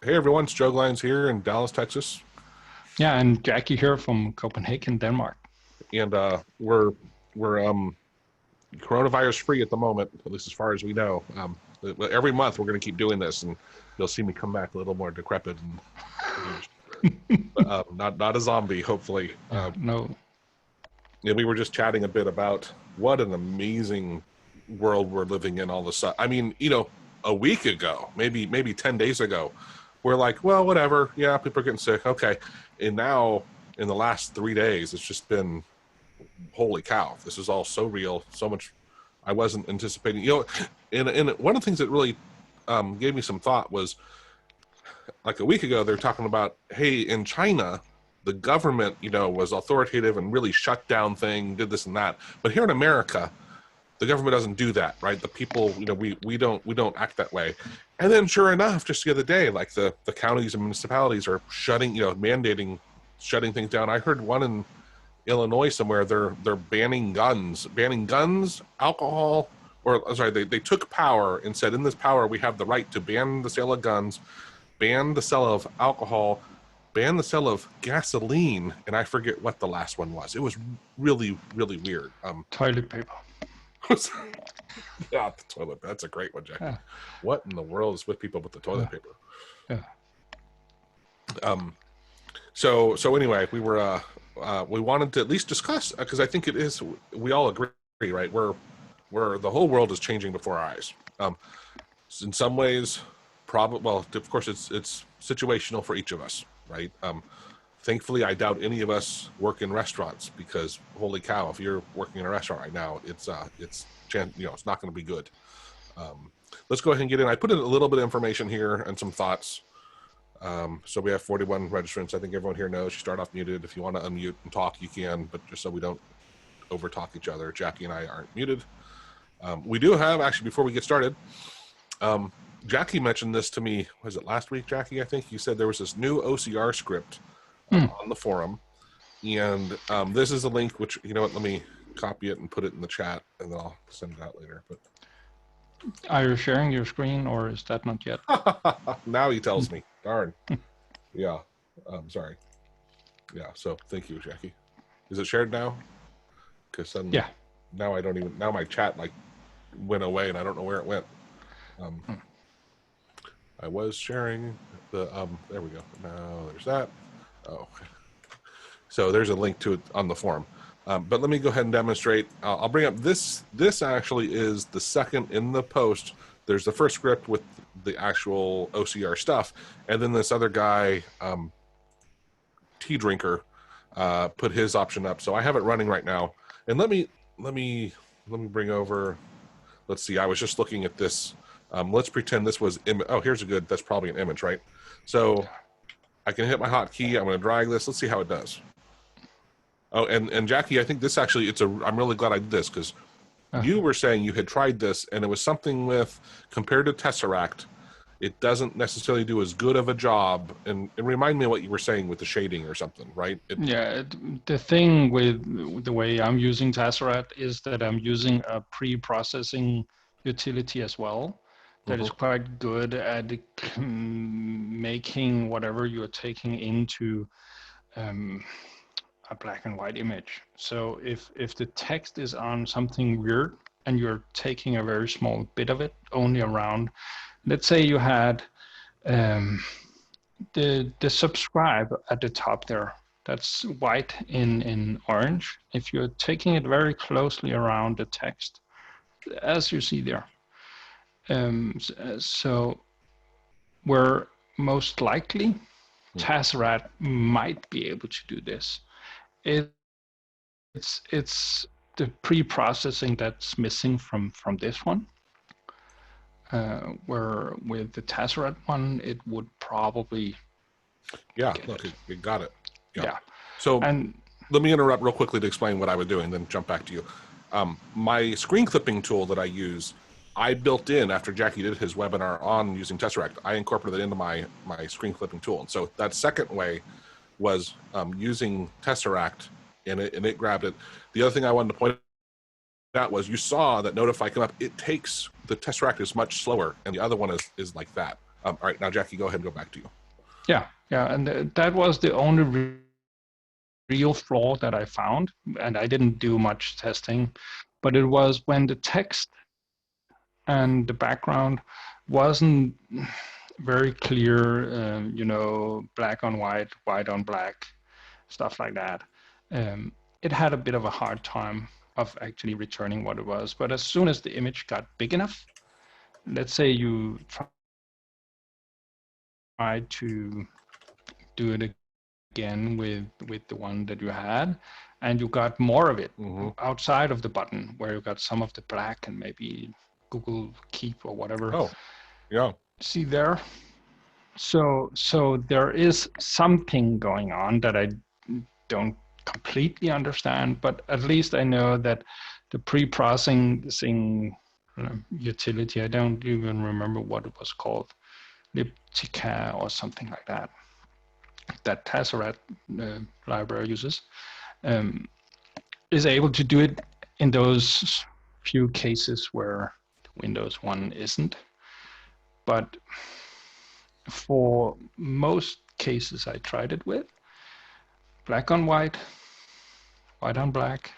Hey everyone, it's Joe Glines here in Dallas, Texas. Yeah, and Jackie here from Copenhagen, Denmark. And we're coronavirus free at the moment, at least as far as we know. Every month we're going to keep doing this, and you'll see me come back a little more decrepit and aged. But not a zombie, hopefully. No. Yeah, we were just chatting a bit about what an amazing world we're living in all of a sudden. I mean, a week ago, maybe 10 days ago, we're like, well, whatever. Yeah, people are getting sick. Okay. And now in the last 3 days, it's just been, holy cow, this is all so real, so much I wasn't anticipating. And one of the things that really gave me some thought was, like a week ago, they're talking about, hey, in China, the government, was authoritative and really shut down thing, did this and that. But here in America, the government doesn't do that, right? The people, we don't act that way. And then sure enough, just the other day, like the counties and municipalities are shutting, mandating shutting things down. I heard one in Illinois somewhere, they're banning guns, alcohol, or sorry, they took power and said, in this power, we have the right to ban the sale of guns, ban the sale of alcohol, ban the sale of gasoline, and I forget what the last one was. It was really, really weird. Toilet paper. Yeah, the toilet. That's a great one, Jack. Yeah. What in the world is with people with the toilet paper? Yeah. So anyway, we wanted to at least discuss, because I think it is, we all agree, right? Where the whole world is changing before our eyes. In some ways, well, of course, it's situational for each of us, right? Thankfully, I doubt any of us work in restaurants, because holy cow, if you're working in a restaurant right now, it's not going to be good. Let's go ahead and get in. I put in a little bit of information here and some thoughts. So we have 41 registrants. I think everyone here knows you start off muted. If you want to unmute and talk, you can, but just so we don't over talk each other, Jackie and I aren't muted. We do have, actually, before we get started, Jackie mentioned this to me, was it last week, Jackie? I think you said there was this new OCR script on the forum, and this is a link which, you know what, let me copy it and put it in the chat, and then I'll send it out later. But are you sharing your screen, or is that not yet? Now he tells me. Darn. Yeah. Sorry. Yeah. So thank you, Jackie. Is it shared now? Because yeah. Now I don't even. Now my chat like went away, and I don't know where it went. I was sharing the. There we go. Now there's that. Oh. So there's a link to it on the forum. But let me go ahead and demonstrate. I'll bring up this. This actually is the second in the post. There's the first script with the actual OCR stuff, and then this other guy, Tea Drinker, put his option up. So I have it running right now. And let me bring over. Let's see. I was just looking at this. Let's pretend this was. Oh, here's a good. That's probably an image, right? So I can hit my hotkey. I'm going to drag this. Let's see how it does. Oh, and Jackie, I think this actually, I'm really glad I did this, because you were saying you had tried this, and it was something with, compared to Tesseract, it doesn't necessarily do as good of a job. And remind me of what you were saying with the shading or something, right? The thing with the way I'm using Tesseract is that I'm using a pre-processing utility as well. That is quite good at making whatever you're taking into a black and white image. So if the text is on something weird and you're taking a very small bit of it, only around, let's say you had the subscribe at the top there, that's white in orange. If you're taking it very closely around the text, as you see there, so we're most likely Tesseract might be able to do this. It's the pre-processing that's missing from this one. Where with the Tesseract one, it would probably. Yeah, look, it got it. Yeah. So let me interrupt real quickly to explain what I was doing, then jump back to you. My screen clipping tool that I use, I built in after Jackie did his webinar on using Tesseract. I incorporated it into my screen clipping tool, and so that second way was using Tesseract, and it grabbed it. The other thing I wanted to point out was, you saw that Notify come up. It takes, the Tesseract is much slower, and the other one is like that. All right, now Jackie, go ahead and go back to you. Yeah, yeah, and that was the only real flaw that I found, and I didn't do much testing, but it was when the text and the background wasn't very clear, black on white, white on black, stuff like that. It had a bit of a hard time of actually returning what it was. But as soon as the image got big enough, let's say you try to do it again with the one that you had, and you got more of it outside of the button, where you got some of the black and maybe Google Keep or whatever. Oh, yeah. See there? So there is something going on that I don't completely understand, but at least I know that the pre-processing utility, I don't even remember what it was called, Liptica or something like that, that Tesseract library uses, is able to do it in those few cases where Windows 1 isn't. But for most cases I tried it with, black on white, white on black,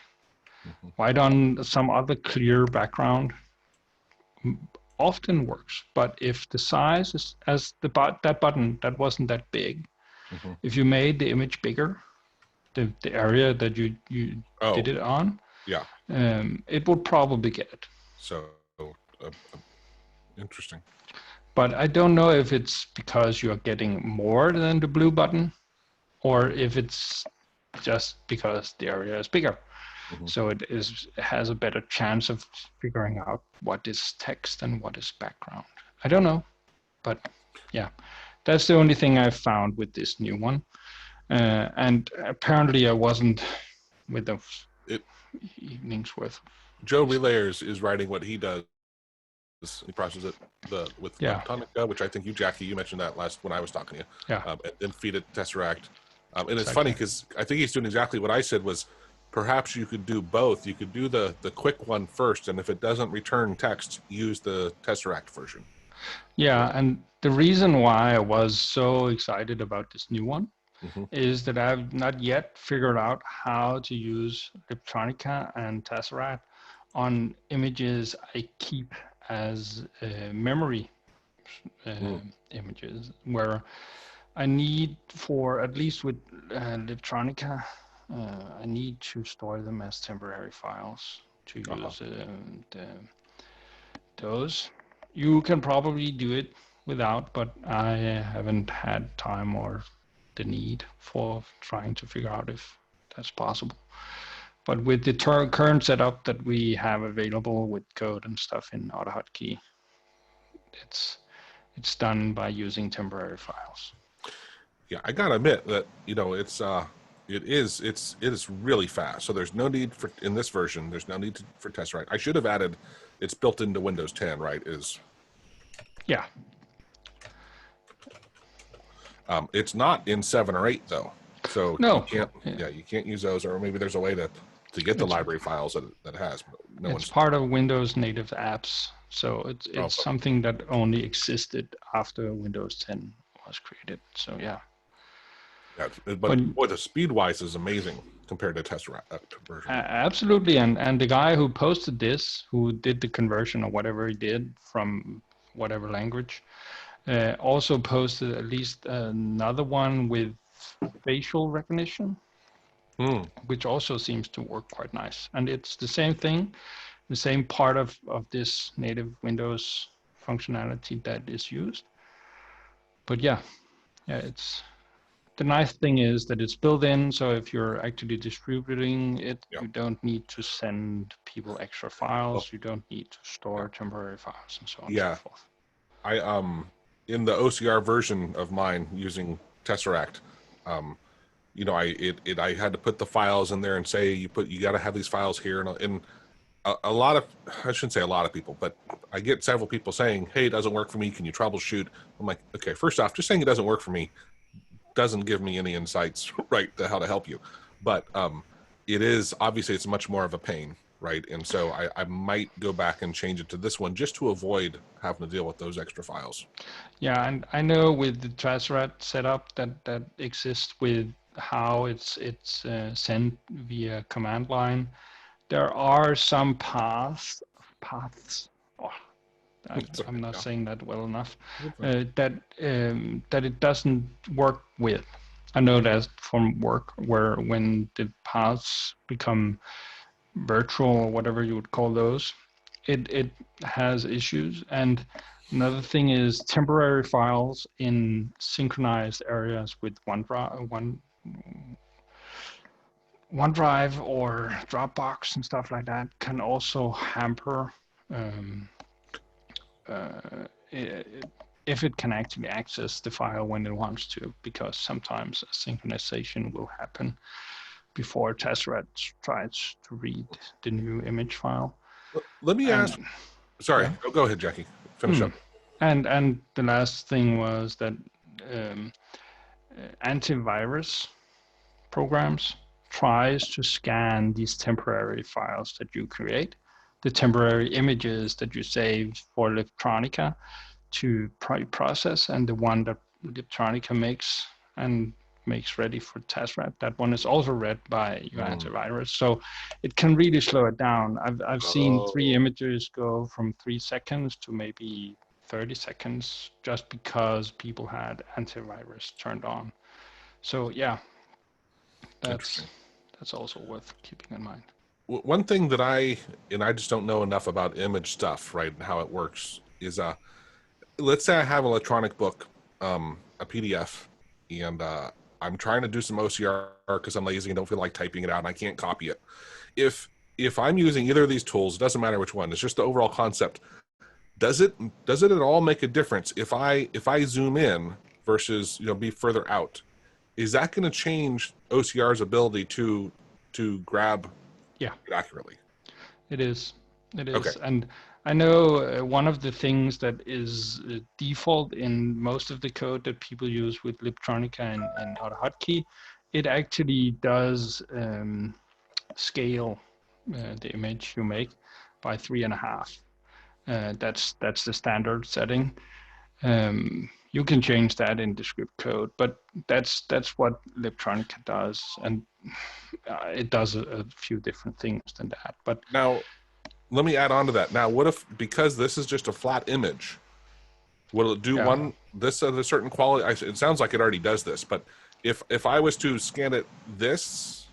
white on some other clear background, often works. But if the size is as that button that wasn't that big, if you made the image bigger, the area that you did it on, yeah, it would probably get it. So interesting. But I don't know if it's because you're getting more than the blue button, or if it's just because the area is bigger. So it has a better chance of figuring out what is text and what is background. I don't know, but yeah, that's the only thing I've found with this new one. And apparently I wasn't with the evening's worth. Joe Relayers is writing what he does. He processes it with Autonica, which I think you, Jackie, you mentioned that last when I was talking to you. Yeah. And then feed it Tesseract. And it's funny because I think he's doing exactly what I said was perhaps you could do both. You could do the quick one first, and if it doesn't return text, use the Tesseract version. Yeah, and the reason why I was so excited about this new one is that I've not yet figured out how to use Electronica and Tesseract on images I keep as memory images, where I need, for at least with Electronica, I need to store them as temporary files to use those. You can probably do it without, but I haven't had time or the need for trying to figure out if that's possible. But with the current setup that we have available with code and stuff in AutoHotkey, it's done by using temporary files. Yeah, I gotta admit that it is really fast. So there's no need for in this version. There's no need for Tesseract. I should have added it's built into Windows 10, right? Yeah. It's not in 7 or 8 though. So no, you can't use those, or maybe there's a way to get the library files that has. But it's part of Windows native apps, so it's something that only existed after Windows 10 was created. So yeah. Yeah, but boy, the speed wise is amazing compared to Tesseract version. Absolutely, and the guy who posted this, who did the conversion or whatever he did from whatever language, also posted at least another one with facial recognition, which also seems to work quite nice. And it's the same thing, the same part of this native Windows functionality that is used. But yeah, it's the nice thing is that it's built in. So if you're actually distributing it, you don't need to send people extra files. You don't need to store temporary files and so on and so forth. I in the OCR version of mine using Tesseract, I had to put the files in there and say you got to have these files here, and a lot of, I shouldn't say a lot of people, but I get several people saying, hey, it doesn't work for me, can you troubleshoot? I'm like, okay, first off, just saying it doesn't work for me doesn't give me any insights right to how to help you, but it is obviously it's much more of a pain. right? And so I might go back and change it to this one just to avoid having to deal with those extra files. Yeah, and I know with the Tracerat setup that exists with how it's sent via command line, there are some paths. Oh, It's okay, I'm not yeah. saying that well enough. You're fine. That it doesn't work with. I know that from work where when the paths become virtual or whatever you would call those, it has issues. And another thing is temporary files in synchronized areas with OneDrive or Dropbox and stuff like that can also hamper um, if it can actually access the file when it wants to, because sometimes synchronization will happen before Tesseract tries to read the new image file. Let me And ask. Sorry, yeah, go ahead, Jackie. Finish up. and the last thing was that um, antivirus programs tries to scan these temporary files that you create, the temporary images that you save for Electronica to process, and the one that Electronica makes and makes ready for Tesseract. That one is also read by your antivirus, so it can really slow it down. I've seen 3 Oh, images go from 3 seconds to maybe 30 seconds just because people had antivirus turned on. So yeah, that's interesting. that's also worth keeping in mind. One thing that I just don't know enough about image stuff, right, and how it works is let's say I have an electronic book, a PDF, and I'm trying to do some OCR because I'm lazy and don't feel like typing it out and I can't copy it. If I'm using either of these tools, it doesn't matter which one, it's just the overall concept. Does it at all make a difference if I zoom in versus be further out? Is that going to change OCR's ability to grab Yeah, it accurately? it is. It Okay. is. And I know one of the things that is default in most of the code that people use with Libtronica and AutoHotkey, it actually does scale the image you make by 3.5. That's the standard setting. You can change that in the script code, but that's what Libtronica does, and it does a few different things than that. But Now, let me add on to that. Now, what if, because this is just a flat image, will it do yeah, this at a certain quality? It sounds like it already does this, but if I was to scan it this,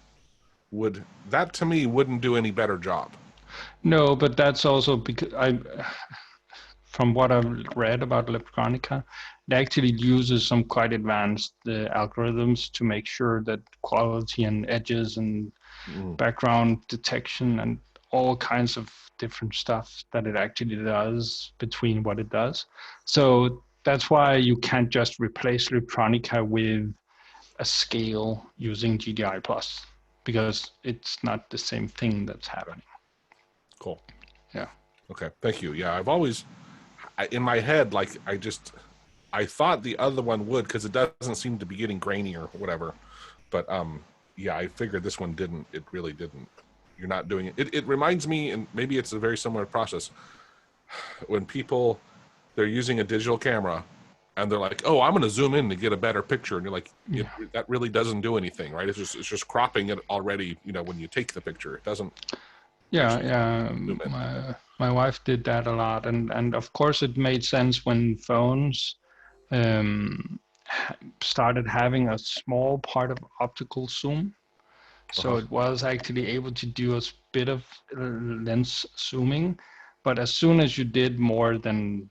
would that to me wouldn't do any better job? no, but that's also because from what I've read about Electronica, it actually uses some quite advanced algorithms to make sure that quality and edges and Mm, background detection and all kinds of different stuff that it actually does between what it does. So that's why you can't just replace Electronica with a scale using GDI plus, because it's not the same thing that's happening. cool. Yeah. Okay. Thank you. Yeah, I've always in my head, like I thought the other one would because it doesn't seem to be getting grainy or whatever. But yeah, I figured this one didn't. It really didn't. You're not doing it. It reminds me, and maybe it's a very similar process when people they're using a digital camera and they're like, "Oh, I'm going to zoom in to get a better picture," and you're like, Yeah. "That really doesn't do anything, right? It's just cropping it already. When you take the picture, it doesn't Yeah, actually yeah. zoom in." My wife did that a lot, and of course it made sense when phones um, started having a small part of optical zoom. So Uh-huh. it was actually able to do a bit of lens zooming, but as soon as you did more than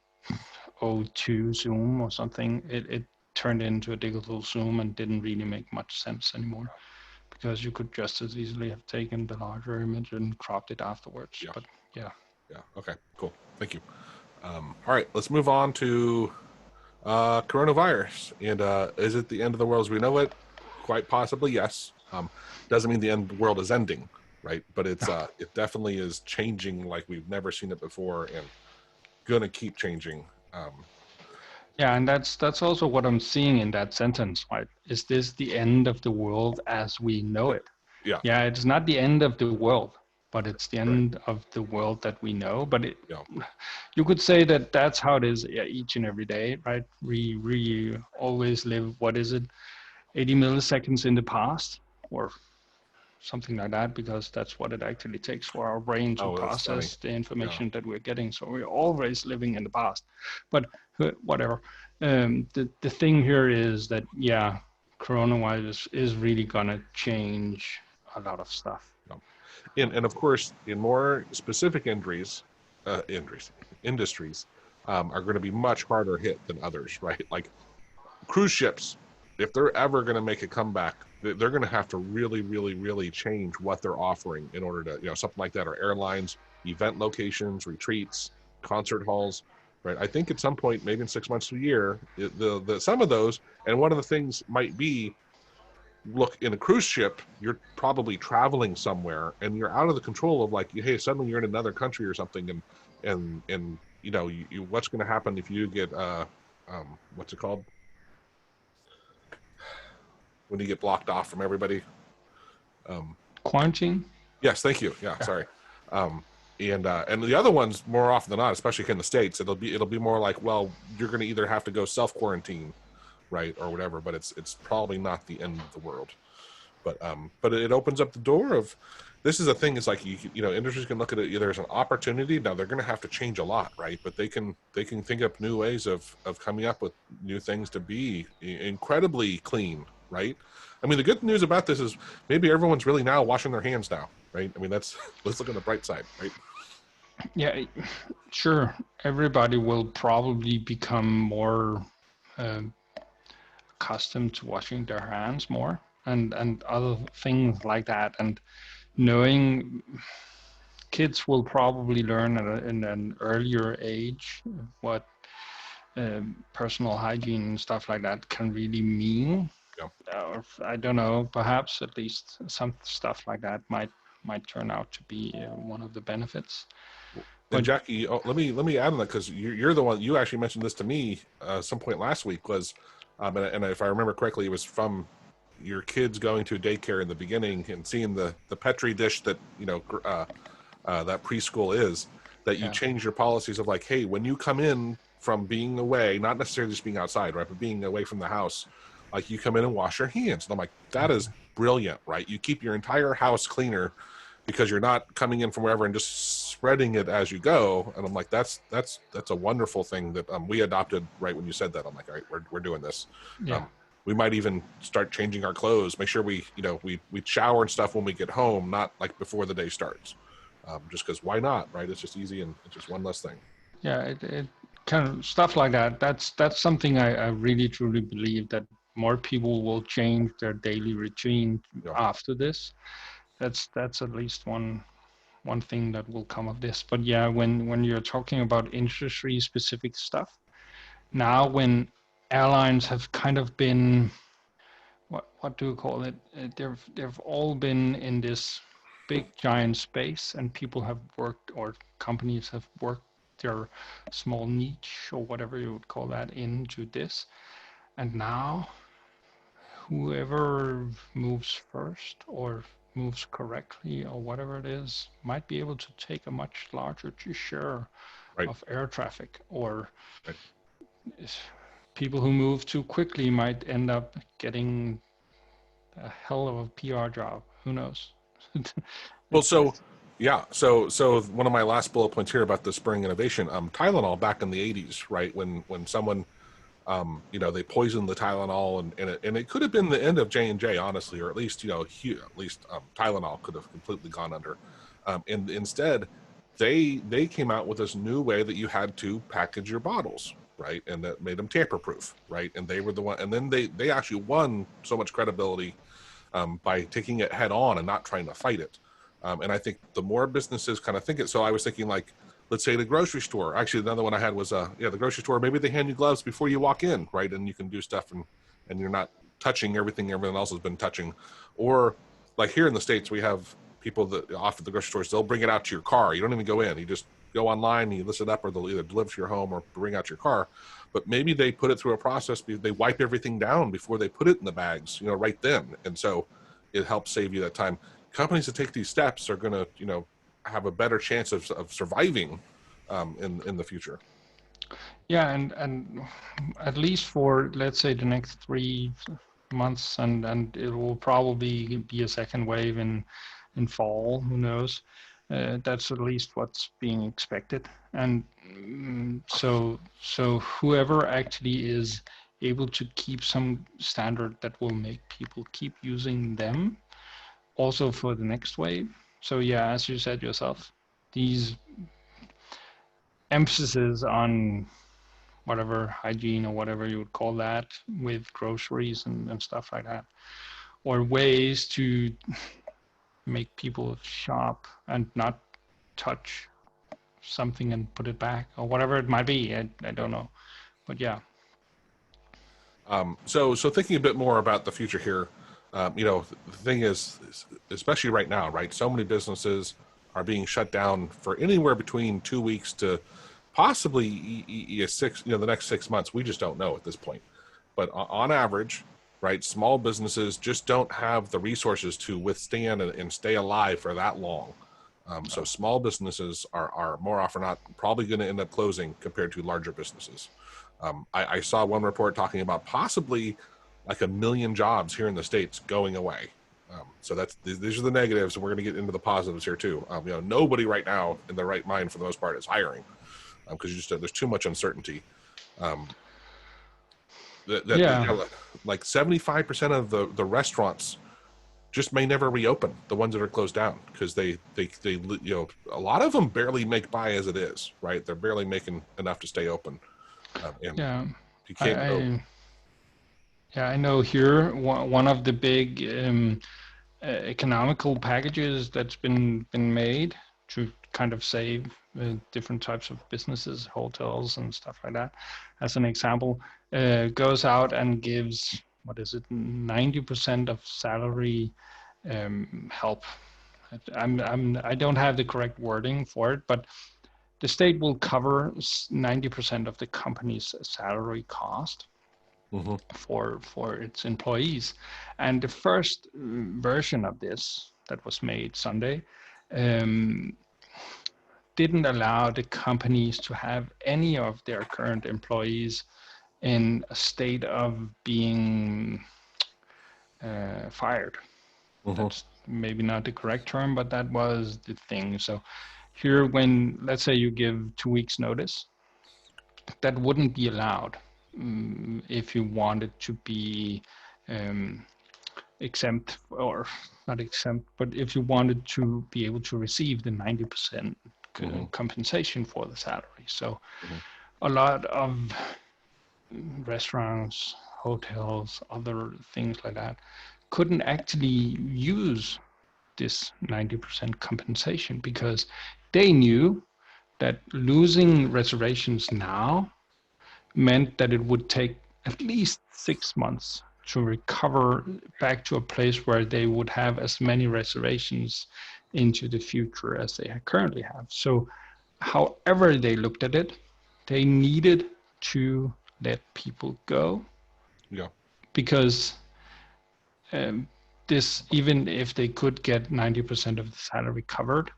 0.2 zoom or something, it turned into a digital zoom and didn't really make much sense anymore, because you could just as easily have taken the larger image and cropped it afterwards. Yeah. But yeah. Yeah. Okay. Cool. Thank you. All right. Let's move on to coronavirus. And is it the end of the world as we know it? Quite possibly, yes. Doesn't mean the end of the world is ending, right? But it definitely is changing like we've never seen it before, and gonna keep changing. Yeah, and that's also what I'm seeing in that sentence, right? Is this the end of the world as we know it? Yeah. Yeah, it's not the end of the world, but it's the Right. end of the world that we know. But Yeah. you could say that that's how it is each and every day, right? We always live, what is it, 80 milliseconds in the past, or something like that, because that's what it actually takes for our brain to Oh, that's funny. process the Yeah. information that we're getting. So we're always living in the past. But whatever. The thing here is that, yeah, coronavirus is really going to change a lot of stuff. And of course, in more specific industries, are going to be much harder hit than others, right? Like cruise ships, if they're ever going to make a comeback, they're going to have to really, really, really change what they're offering in order to, something like that, or airlines, event locations, retreats, concert halls, right? I think at some point, maybe in 6 months to a year, some of those, and one of the things might be, look, in a cruise ship, you're probably traveling somewhere and you're out of the control of, like, hey, suddenly you're in another country or something, and what's going to happen if you get what's it called when you get blocked off from everybody? Quarantine? Yes, thank you. Yeah, sorry. Um, and the other ones, more often than not, especially in the States, it'll be more like, well, you're going to either have to go self quarantine, right, or whatever. But it's probably not the end of the world. But it opens up the door of, this is a thing. It's like, industries can look at it either as an opportunity. Now they're going to have to change a lot, right? But they can think up new ways of coming up with new things to be incredibly clean, right? I mean, the good news about this is maybe everyone's really now washing their hands now, right? I mean, let's look on the bright side, right? Yeah, sure. Everybody will probably become more um, accustomed to washing their hands more, and other things like that. And knowing, kids will probably learn in an earlier age what personal hygiene and stuff like that can really mean. Yeah. Or I don't know, perhaps at least some stuff like that might turn out to be one of the benefits. And But Jackie, let me add on that, because you're the one, you actually mentioned this to me some point last week, was and if I remember correctly, it was from your kids going to daycare in the beginning and seeing the petri dish that that preschool is, that you yeah, change your policies of, like, hey, when you come in from being away, not necessarily just being outside, right, but being away from the house, like, you come in and wash your hands. And I'm like, that is brilliant, right? You keep your entire house cleaner because you're not coming in from wherever and just spreading it as you go. And I'm like, that's a wonderful thing that we adopted right when you said that. I'm like, all right, we're doing this. yeah. Um, we might even start changing our clothes. Make sure we shower and stuff when we get home, not like before the day starts. Just because, why not, right? It's just easy, and it's just one less thing. Yeah, it kind of stuff like that. That's something I really truly believe, that more people will change their daily routine Yeah. after this. That's at least one thing that will come of this. But yeah, when you're talking about industry specific stuff, now when airlines have kind of been, what do you call it? They've all been in this big giant space, and people have worked, or companies have worked their small niche, or whatever you would call that, into this. And now whoever moves first, or moves correctly, or whatever it is, might be able to take a much larger share Right. of air traffic. Or Right. people who move too quickly might end up getting a hell of a PR job. Who knows? Well, it's, so it's yeah, so one of my last bullet points here about the spring innovation, Tylenol back in the '80s, right? When someone, they poisoned the Tylenol, and it could have been the end of J&J, honestly, or at least, Tylenol could have completely gone under. And instead, they came out with this new way that you had to package your bottles, right? And that made them tamper proof, right? And they were the one, and then they actually won so much credibility by taking it head on and not trying to fight it. And I think the more businesses kind of think it, so I was thinking, like, let's say the grocery store. Actually, another one I had was the grocery store. Maybe they hand you gloves before you walk in, right? And you can do stuff, and you're not touching everything everyone else has been touching. Or like here in the States, we have people that offer the grocery stores, they'll bring it out to your car. You don't even go in. You just go online and you list it up, or they'll either deliver to your home or bring out your car. But maybe they put it through a process, they wipe everything down before they put it in the bags, right then. And so it helps save you that time. Companies that take these steps are going to, have a better chance of surviving in the future. Yeah, and at least for, let's say, the next 3 months, and it will probably be a second wave in fall. Who knows? That's at least what's being expected. And so whoever actually is able to keep some standard that will make people keep using them also for the next wave. So yeah, as you said yourself, these emphasis on whatever hygiene or whatever you would call that with groceries and stuff like that, or ways to make people shop and not touch something and put it back or whatever it might be. I don't know, but yeah. So thinking a bit more about the future here, the thing is, especially right now, right? So many businesses are being shut down for anywhere between 2 weeks to possibly the next 6 months. We just don't know at this point. But on average, right, small businesses just don't have the resources to withstand and stay alive for that long. So small businesses are more often not probably going to end up closing compared to larger businesses. I saw one report talking about possibly like 1 million jobs here in the States going away. So these are the negatives, and we're going to get into the positives here too. Nobody right now in their right mind for the most part is hiring because there's too much uncertainty. Yeah. Like 75% of the restaurants just may never reopen, the ones that are closed down, because they a lot of them barely make by as it is, right? They're barely making enough to stay open. And Yeah. you can't go. I know here one of the big economical packages that's been made to kind of save different types of businesses, hotels and stuff like that. As an example, goes out and gives, what is it, 90% of salary help. I don't have the correct wording for it, but the state will cover 90% of the company's salary cost Mm-hmm. for its employees. And the first version of this that was made Sunday didn't allow the companies to have any of their current employees in a state of being fired. Mm-hmm. That's maybe not the correct term, but that was the thing. So here, when, let's say, you give 2 weeks notice, that wouldn't be allowed if you wanted to be exempt, or not exempt, but if you wanted to be able to receive the 90% Mm-hmm. compensation for the salary. So Mm-hmm. a lot of restaurants, hotels, other things like that couldn't actually use this 90% compensation because they knew that losing reservations now meant that it would take at least 6 months to recover back to a place where they would have as many reservations into the future as they currently have. So however they looked at it, they needed to let people go Yeah. because this, even if they could get 90% of the salary covered,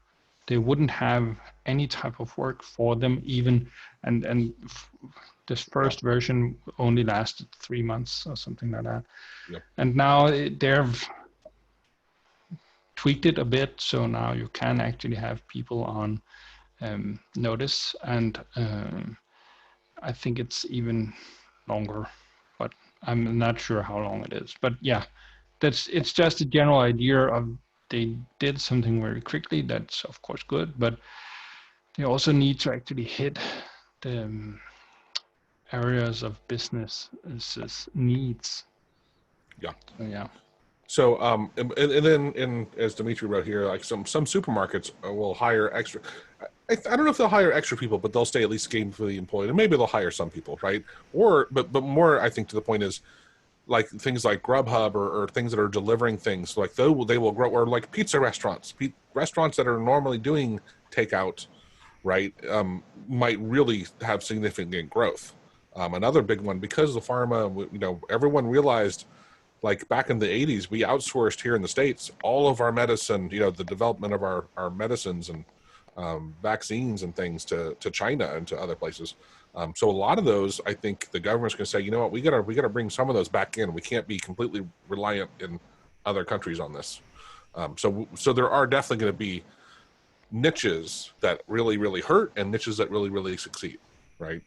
they wouldn't have any type of work for them even, and this Yeah. first version only lasted 3 months or something like that. Yeah. And now they've tweaked it a bit, so now you can actually have people on notice, and I think it's even longer, but I'm not sure how long it is. But yeah, it's just a general idea of they did something very quickly. That's of course good, but they also need to actually hit the areas of business's needs. Yeah. So, yeah. So, and then, as Dimitri wrote here, like some supermarkets will hire extra. I don't know if they'll hire extra people, but they'll stay at least gainfully employed, and maybe they'll hire some people, right? Or, but more, I think, to the point is like things like Grubhub or things that are delivering things, like they will grow, or like pizza restaurants, restaurants that are normally doing takeout, right? Might really have significant growth. Another big one, because the pharma, everyone realized, like back in the 80s, we outsourced here in the States all of our medicine, the development of our medicines and vaccines and things to China and to other places. So a lot of those, I think the government's going to say, you know what, we gotta bring some of those back in. We can't be completely reliant in other countries on this. So there are definitely going to be niches that really hurt and niches that really succeed, right?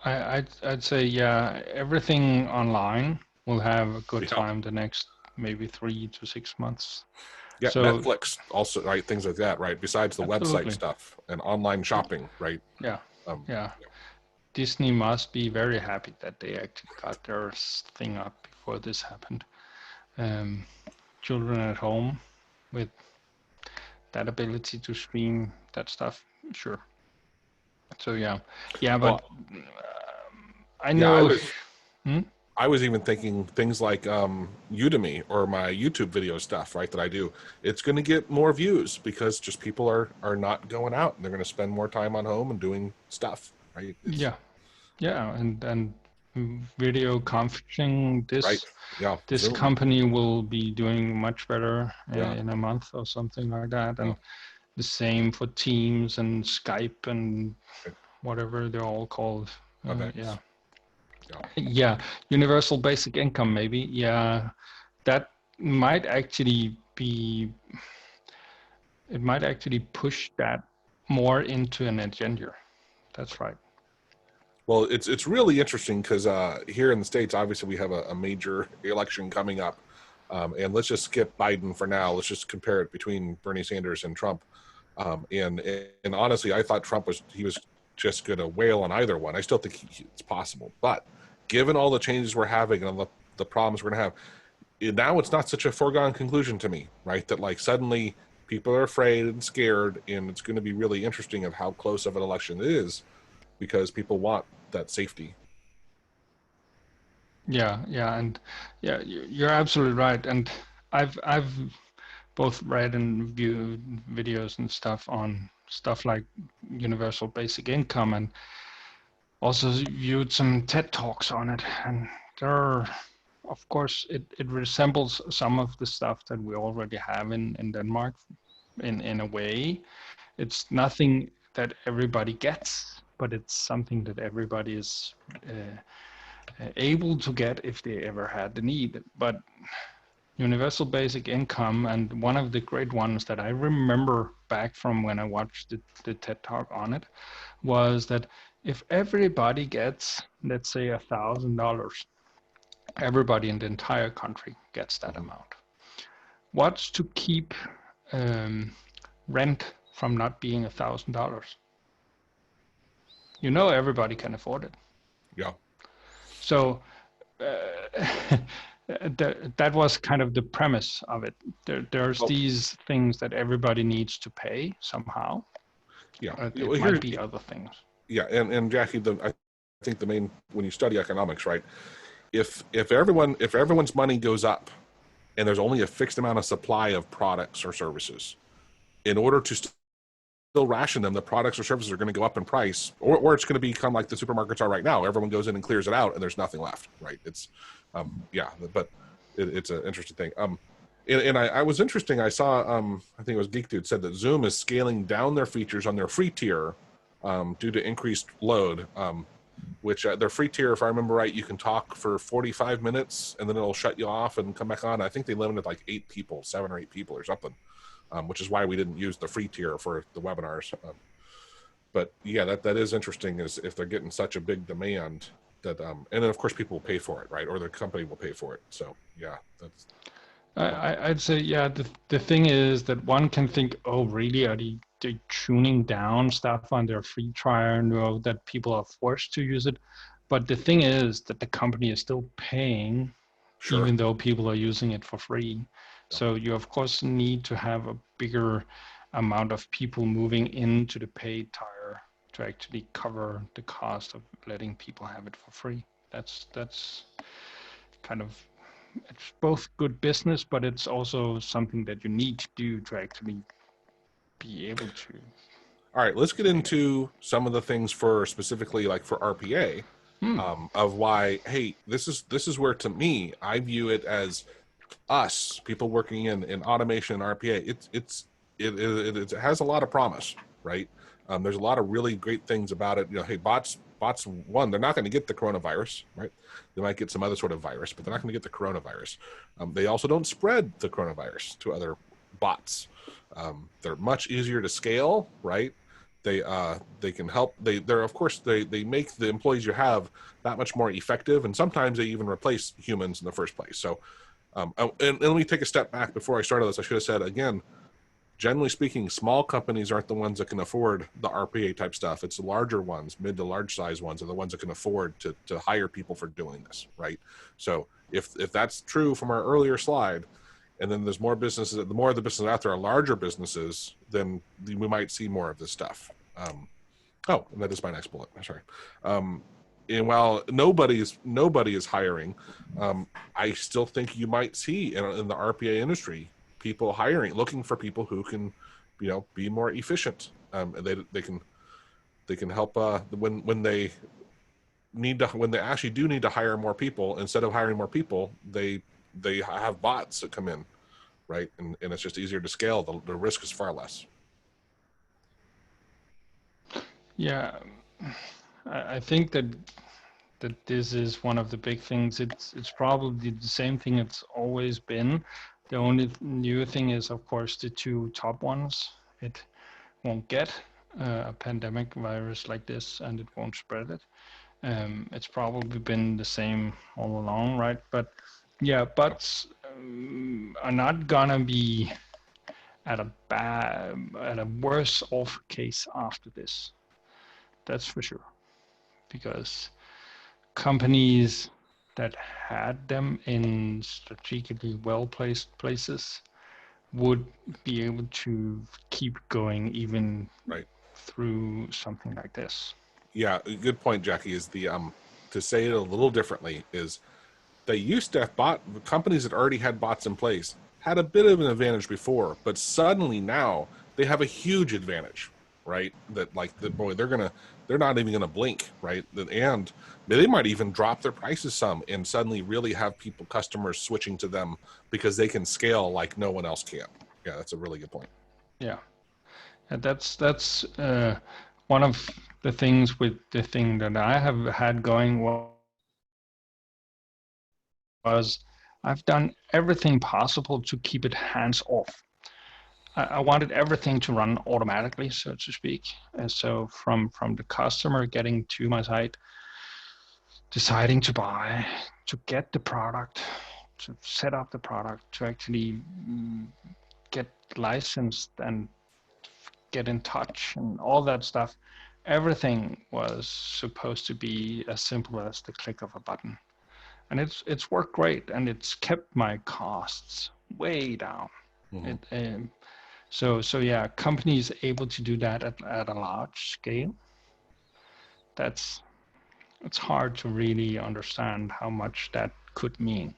I'd say, yeah, everything online will have a good Yeah, time the next maybe 3 to 6 months. yeah, So Netflix also, right? Things like that, right? Besides the website absolutely, stuff and online shopping, right? yeah, Um, yeah. Disney must be very happy that they actually got their thing up before this happened. Um, Children at home with that ability to stream that stuff, sure. So yeah, yeah, but well, I yeah, know. Hmm? I was even thinking things like Udemy or my YouTube video stuff, right? That I do, it's going to get more views because just people are not going out and they're going to spend more time on home and doing stuff, right? It's Yeah, yeah, and video conferencing. right, yeah, This Zoom, company will be doing much better yeah, in a month or something like that, yeah, and the same for Teams and Skype and right. whatever they're all called. Yeah, WebEx, yeah, yeah, universal basic income maybe. Yeah, that might actually be. It might actually push that more into an agenda. That's right. well, it's really interesting because here in the States, obviously, we have a major election coming up, and let's just skip Biden for now. Let's just compare it between Bernie Sanders and Trump. And honestly, I thought Trump was just going to wail on either one. I still think it's possible, but given all the changes we're having and the problems we're going to have, now it's not such a foregone conclusion to me, right? That like suddenly people are afraid and scared, and it's going to be really interesting of how close of an election it is because people want that safety. Yeah, yeah, and yeah, you're absolutely right. And I've both read and viewed videos and stuff on stuff like universal basic income, and also viewed some TED talks on it. And there are, of course, it resembles some of the stuff that we already have in Denmark in a way. It's nothing that everybody gets, but it's something that everybody is able to get if they ever had the need. But universal basic income, and one of the great ones that I remember back from when I watched the TED talk on it, was that if everybody gets, let's say, $1,000, everybody in the entire country gets that Mm-hmm. amount. What's to keep um, rent from not being $1,000? You know, everybody can afford it. Yeah. So that was kind of the premise of it. There's Well, these things that everybody needs to pay somehow. yeah. Well, It might here, be other things. yeah, and Jackie, I think the main when you study economics, right? If everyone's money goes up, and there's only a fixed amount of supply of products or services, in order to still ration them, the products or services are going to go up in price, or it's going to become like the supermarkets are right now. Everyone goes in and clears it out, and there's nothing left, right? It's, yeah, but it's an interesting thing. And I was interesting. I saw, I think it was Geek Dude said that Zoom is scaling down their features on their free tier due to increased load. Which their free tier, if I remember right, you can talk for 45 minutes and then it'll shut you off and come back on. I think they limited like 8 people, 7 or 8 people or something, which is why we didn't use the free tier for the webinars. But yeah, that is interesting is if they're getting such a big demand that, and then of course people will pay for it, right? Or the company will pay for it. So yeah, that's, I'd say, yeah, the thing is that one can think, oh, really? Are they tuning down stuff on their free trial? No, that people are forced to use it. But the thing is that the company is still paying, sure. even though people are using it for free. Yeah. So you, of course, need to have a bigger amount of people moving into the paid tier to actually cover the cost of letting people have it for free. That's kind of, it's both good business, but it's also something that you need to do to actually be able to All right, let's get make it. into some of the things for specifically like for RPA, Hmm. of why, hey, this is where to me I view it as us people working in automation and RPA. It's it has a lot of promise, right? There's a lot of really great things about it. Hey, bots, one, they're not going to get the coronavirus, right? They might get some other sort of virus, but they're not going to get the coronavirus. They also don't spread the coronavirus to other bots. They're much easier to scale, right? They can help. They're of course they make the employees you have that much more effective, and sometimes they even replace humans in the first place. So, and let me take a step back. Before I started this, I should have said again, generally speaking, small companies aren't the ones that can afford the RPA type stuff. It's the larger ones, mid to large size ones, are the ones that can afford to hire people for doing this, right? So if that's true from our earlier slide, and then there's more businesses, the more of the businesses out there are larger businesses, then we might see more of this stuff. Oh, and that is my next bullet. Sorry. And while nobody is hiring, I still think you might see in the RPA industry people hiring, looking for people who can, be more efficient. And they can help when they when they actually do need to hire more people. Instead of hiring more people, they have bots that come in, right? And it's just easier to scale. The risk is far less. Yeah, I think that this is one of the big things. It's probably the same thing it's always been. The only new thing is, of course, the two top ones. It won't get a pandemic virus like this, and it won't spread it. It's probably been the same all along, right? But yeah, bots are not gonna be at a worse off case after this. That's for sure, because companies that had them in strategically well-placed places would be able to keep going even Right. through something like this. Yeah, a good point, Jackie. Is the to say it a little differently is they used to have companies that already had bots in place had a bit of an advantage before, but suddenly now they have a huge advantage, right? That like boy, they're not even gonna blink, right? And they might even drop their prices some and suddenly really have customers switching to them because they can scale like no one else can. Yeah, that's a really good point. Yeah, and that's one of the things with the thing that I have had going was I've done everything possible to keep it hands off. I wanted everything to run automatically, so to speak. And so from the customer getting to my site, deciding to buy, to get the product, to set up the product, to actually get licensed and get in touch and all that stuff, everything was supposed to be as simple as the click of a button. And it's worked great, and it's kept my costs way down. Mm-hmm. So yeah, companies able to do that at a large scale. It's hard to really understand how much that could mean.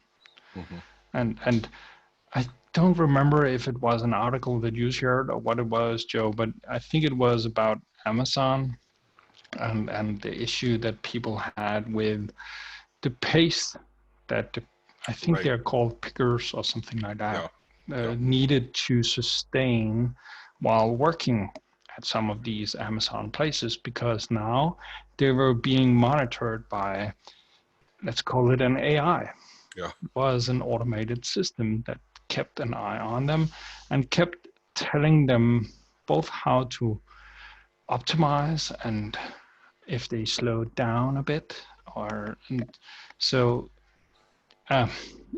Mm-hmm. And I don't remember if it was an article that you shared or what it was, Joe, but I think it was about Amazon and the issue that people had with the pace that I think Right. they're called pickers or something like that, Yeah. Yeah. needed to sustain while working at some of these Amazon places, because now they were being monitored by, let's call it an AI. Yeah. It was an automated system that kept an eye on them and kept telling them both how to optimize and if they slowed down a bit. Or so uh,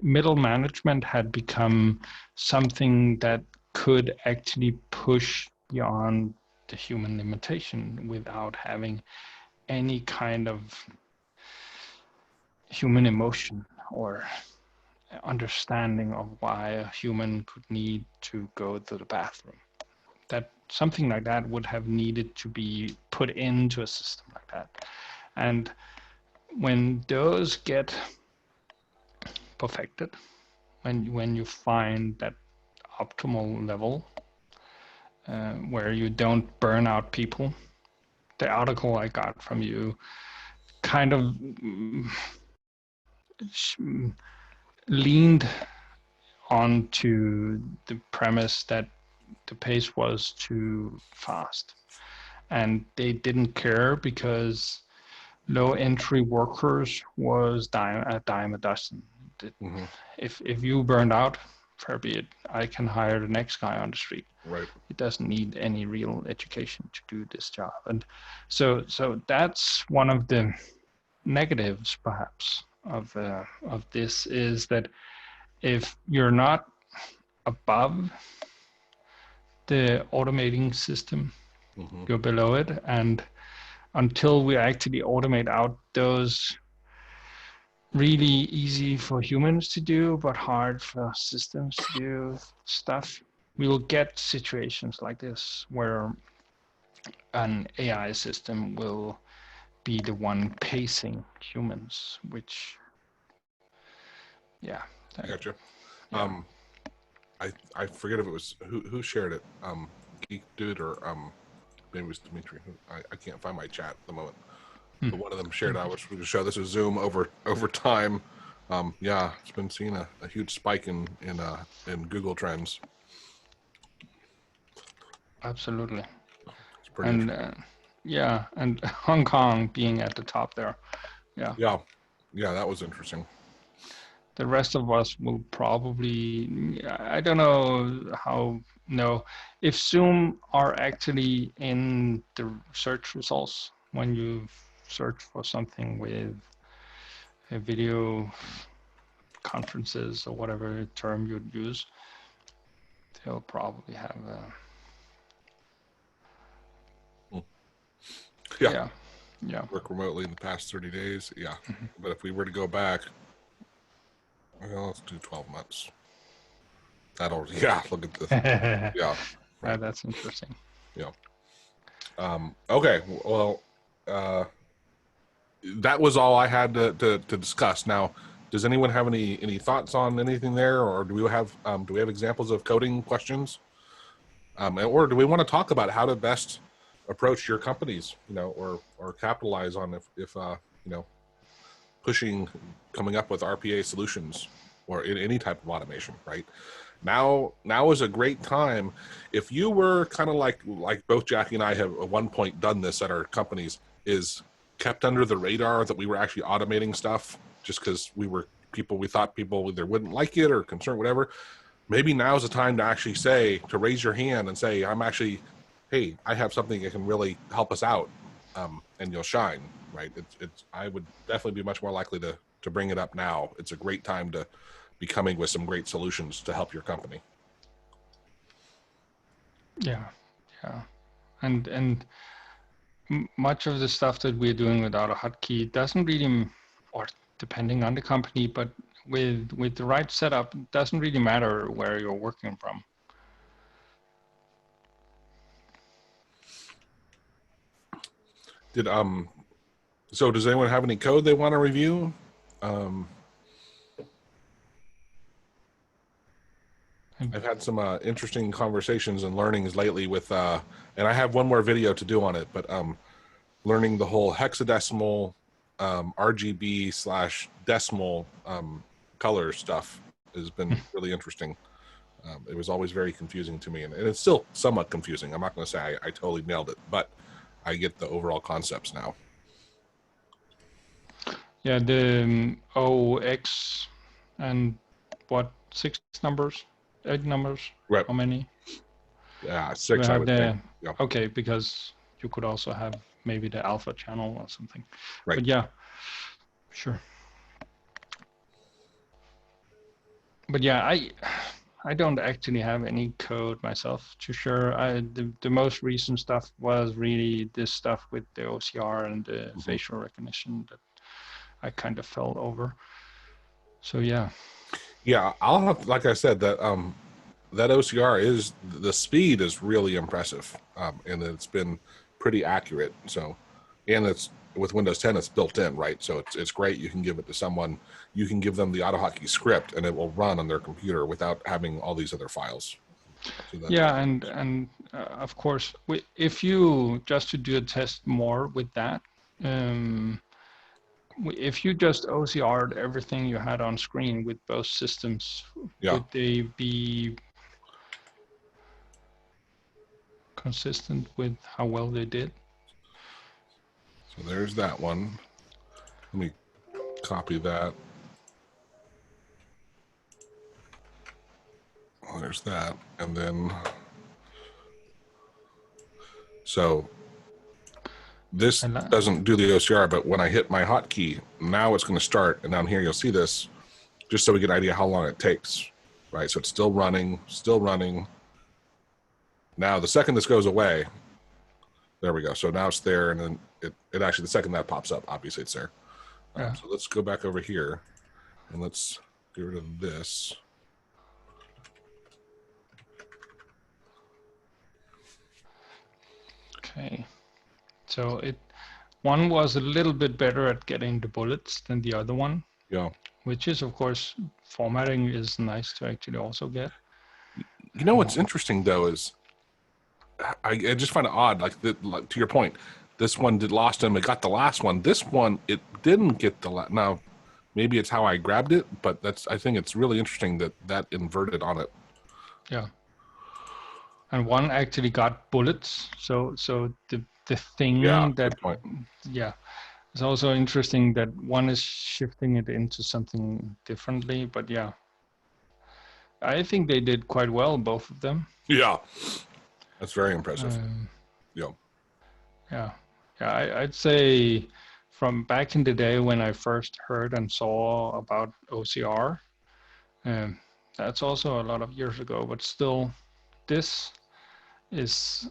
middle management had become something that could actually push beyond the human limitation without having any kind of human emotion or understanding of why a human could need to go to the bathroom. That something like that would have needed to be put into a system like that. And when those get perfected, when you find that optimal level where you don't burn out people, the article I got from you kind of leaned onto the premise that the pace was too fast, and they didn't care because low entry workers was a dime a dozen. Mm-hmm. If you burned out, far be it. I can hire the next guy on the street. Right. It doesn't need any real education to do this job, and so that's one of the negatives, perhaps, of this, is that if you're not above the automating system, Mm-hmm. you're below it, and until we actually automate out those really easy for humans to do but hard for systems to do stuff, we will get situations like this where an AI system will be the one pacing humans, which, yeah. I gotcha. Yeah. I forget if it was who shared it, Geek Dude or maybe it was Dimitri. I can't find my chat at the moment. But one of them shared, I was going to show this is Zoom over time. Yeah, it's been seeing a huge spike in Google Trends. Absolutely. It's pretty And interesting. yeah, and Hong Kong being at the top there. Yeah. Yeah, that was interesting. The rest of us will probably, I don't know how, no, if Zoom are actually in the search results when you search for something with a video conferences or whatever term you'd use, they'll probably have Yeah. Yeah. Work remotely in the past 30 days. Yeah. But if we were to go back, well, let's do 12 months. Yeah, look at this. Yeah. Right. That's interesting. Yeah. Okay. Well, that was all I had to discuss. Now, does anyone have any thoughts on anything there, or do we have examples of coding questions, or do we want to talk about how to best approach your companies, or capitalize on if pushing, coming up with RPA solutions or in any type of automation, right? Now is a great time. If you were kind of like both Jackie and I have at one point done this at our companies, is kept under the radar that we were actually automating stuff just because we thought people either wouldn't like it or concerned, whatever. Maybe now's the time to actually to raise your hand and say, hey, I have something that can really help us out, and you'll shine, right? I would definitely be much more likely to bring it up now. It's a great time to be coming with some great solutions to help your company. Yeah. And much of the stuff that we're doing with AutoHotkey doesn't really, or depending on the company, but with the right setup, it doesn't really matter where you're working from. So does anyone have any code they want to review? I've had some interesting conversations and learnings lately with, and I have one more video to do on it, but learning the whole hexadecimal, RGB/decimal color stuff has been really interesting. It was always very confusing to me, and it's still somewhat confusing. I'm not going to say I totally nailed it, but I get the overall concepts now. Yeah, the OX and what, 6 numbers, 8 numbers? Right. How many? Yeah, 6, I would think. Yeah. Okay, because you could also have maybe the alpha channel or something. Right. But yeah, sure. But yeah, I don't actually have any code myself to share. The most recent stuff was really this stuff with the OCR and the facial recognition that I kind of fell over. So yeah. Yeah, I'll have, like I said, that OCR the speed is really impressive, and it's been pretty accurate. So, and it's with Windows 10, it's built in, right? So it's great. You can give it to someone. You can give them the AutoHotkey script, and it will run on their computer without having all these other files. So yeah, and of course, if you just to do a test more with that. If you just OCR'd everything you had on screen with both systems, would they be consistent with how well they did. So there's that one. Let me copy that. Well, there's that. And then, so this doesn't do the OCR, but when I hit my hotkey, now it's going to start. And down here, you'll see this, just so we get an idea how long it takes, right? So it's still running, still running. Now, the second this goes away, there we go. So now it's there, and then it actually, the second that pops up, obviously it's there. Yeah. So let's go back over here, and let's get rid of this. Okay. So one was a little bit better at getting the bullets than the other one. Yeah. Which is, of course, formatting is nice to actually also get. You know what's interesting though is I just find it odd, like to your point, this one lost him. It got the last one. This one, it didn't get the last. Now, maybe it's how I grabbed it, but I think it's really interesting that inverted on it. Yeah. And one actually got bullets. So the thing that, yeah, it's also interesting that one is shifting it into something differently. But yeah, I think they did quite well, both of them. Yeah. That's very impressive. Yeah. Yeah. Yeah. I'd say from back in the day when I first heard and saw about OCR, that's also a lot of years ago, but still this is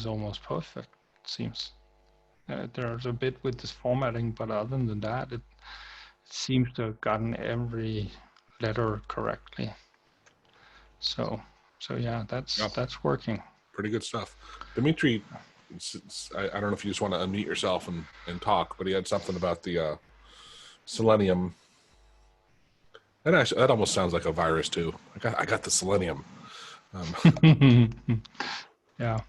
almost perfect, it seems. There's a bit with this formatting, but other than that, it seems to have gotten every letter correctly. So yeah, that's working. Pretty good stuff. Dimitri, I don't know if you just want to unmute yourself and talk, but he had something about the selenium. That almost sounds like a virus too. I got the selenium. Yeah.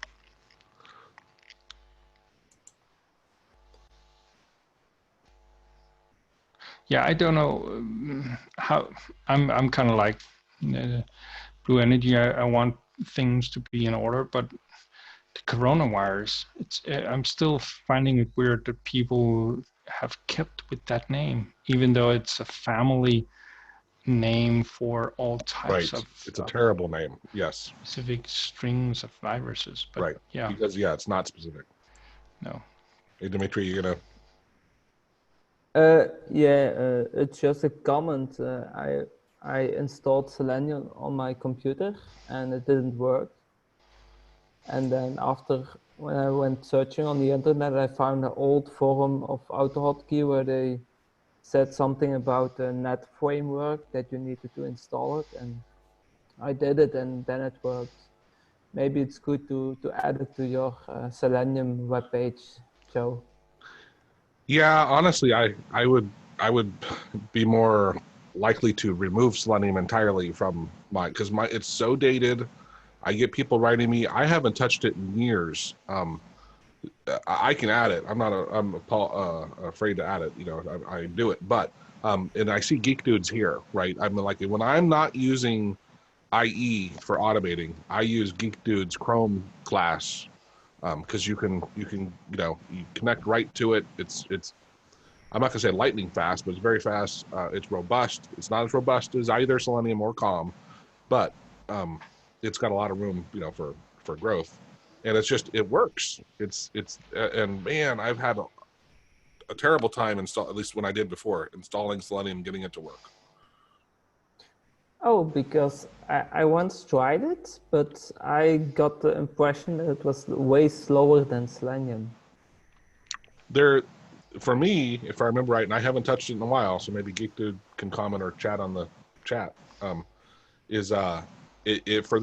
Yeah, I don't know how. I'm kind of like Blue Energy. I want things to be in order, but the coronavirus, I'm still finding it weird that people have kept with that name, even though it's a family name for all types of. It's a terrible name. Yes. Specific strings of viruses, but right. Yeah, because it's not specific. No. Hey, Dimitri, you gonna? It's just a comment. I installed Selenium on my computer and it didn't work. And then when I went searching on the internet, I found an old forum of AutoHotkey where they said something about the net framework that you needed to install it, and I did it, and then it worked. Maybe it's good to add it to your Selenium webpage, Joe. Yeah, honestly, I would be more likely to remove Selenium entirely from because it's so dated. I get people writing me. I haven't touched it in years. I can add it. I'm afraid to add it. I do it, but and I see Geek Dudes here, right? I'm like, when I'm not using IE for automating, I use Geek Dude's Chrome class because you can you connect right to it. It's I'm not gonna say lightning fast, but it's very fast. It's robust. It's not as robust as either Selenium or COM, but it's got a lot of room, for growth. And it works. And man, I've had a terrible time at least when I did before, installing Selenium, getting it to work. Oh, because I once tried it, but I got the impression that it was way slower than Selenium. For me, if I remember right, and I haven't touched it in a while, so maybe Geek Dude can comment or chat on the chat, there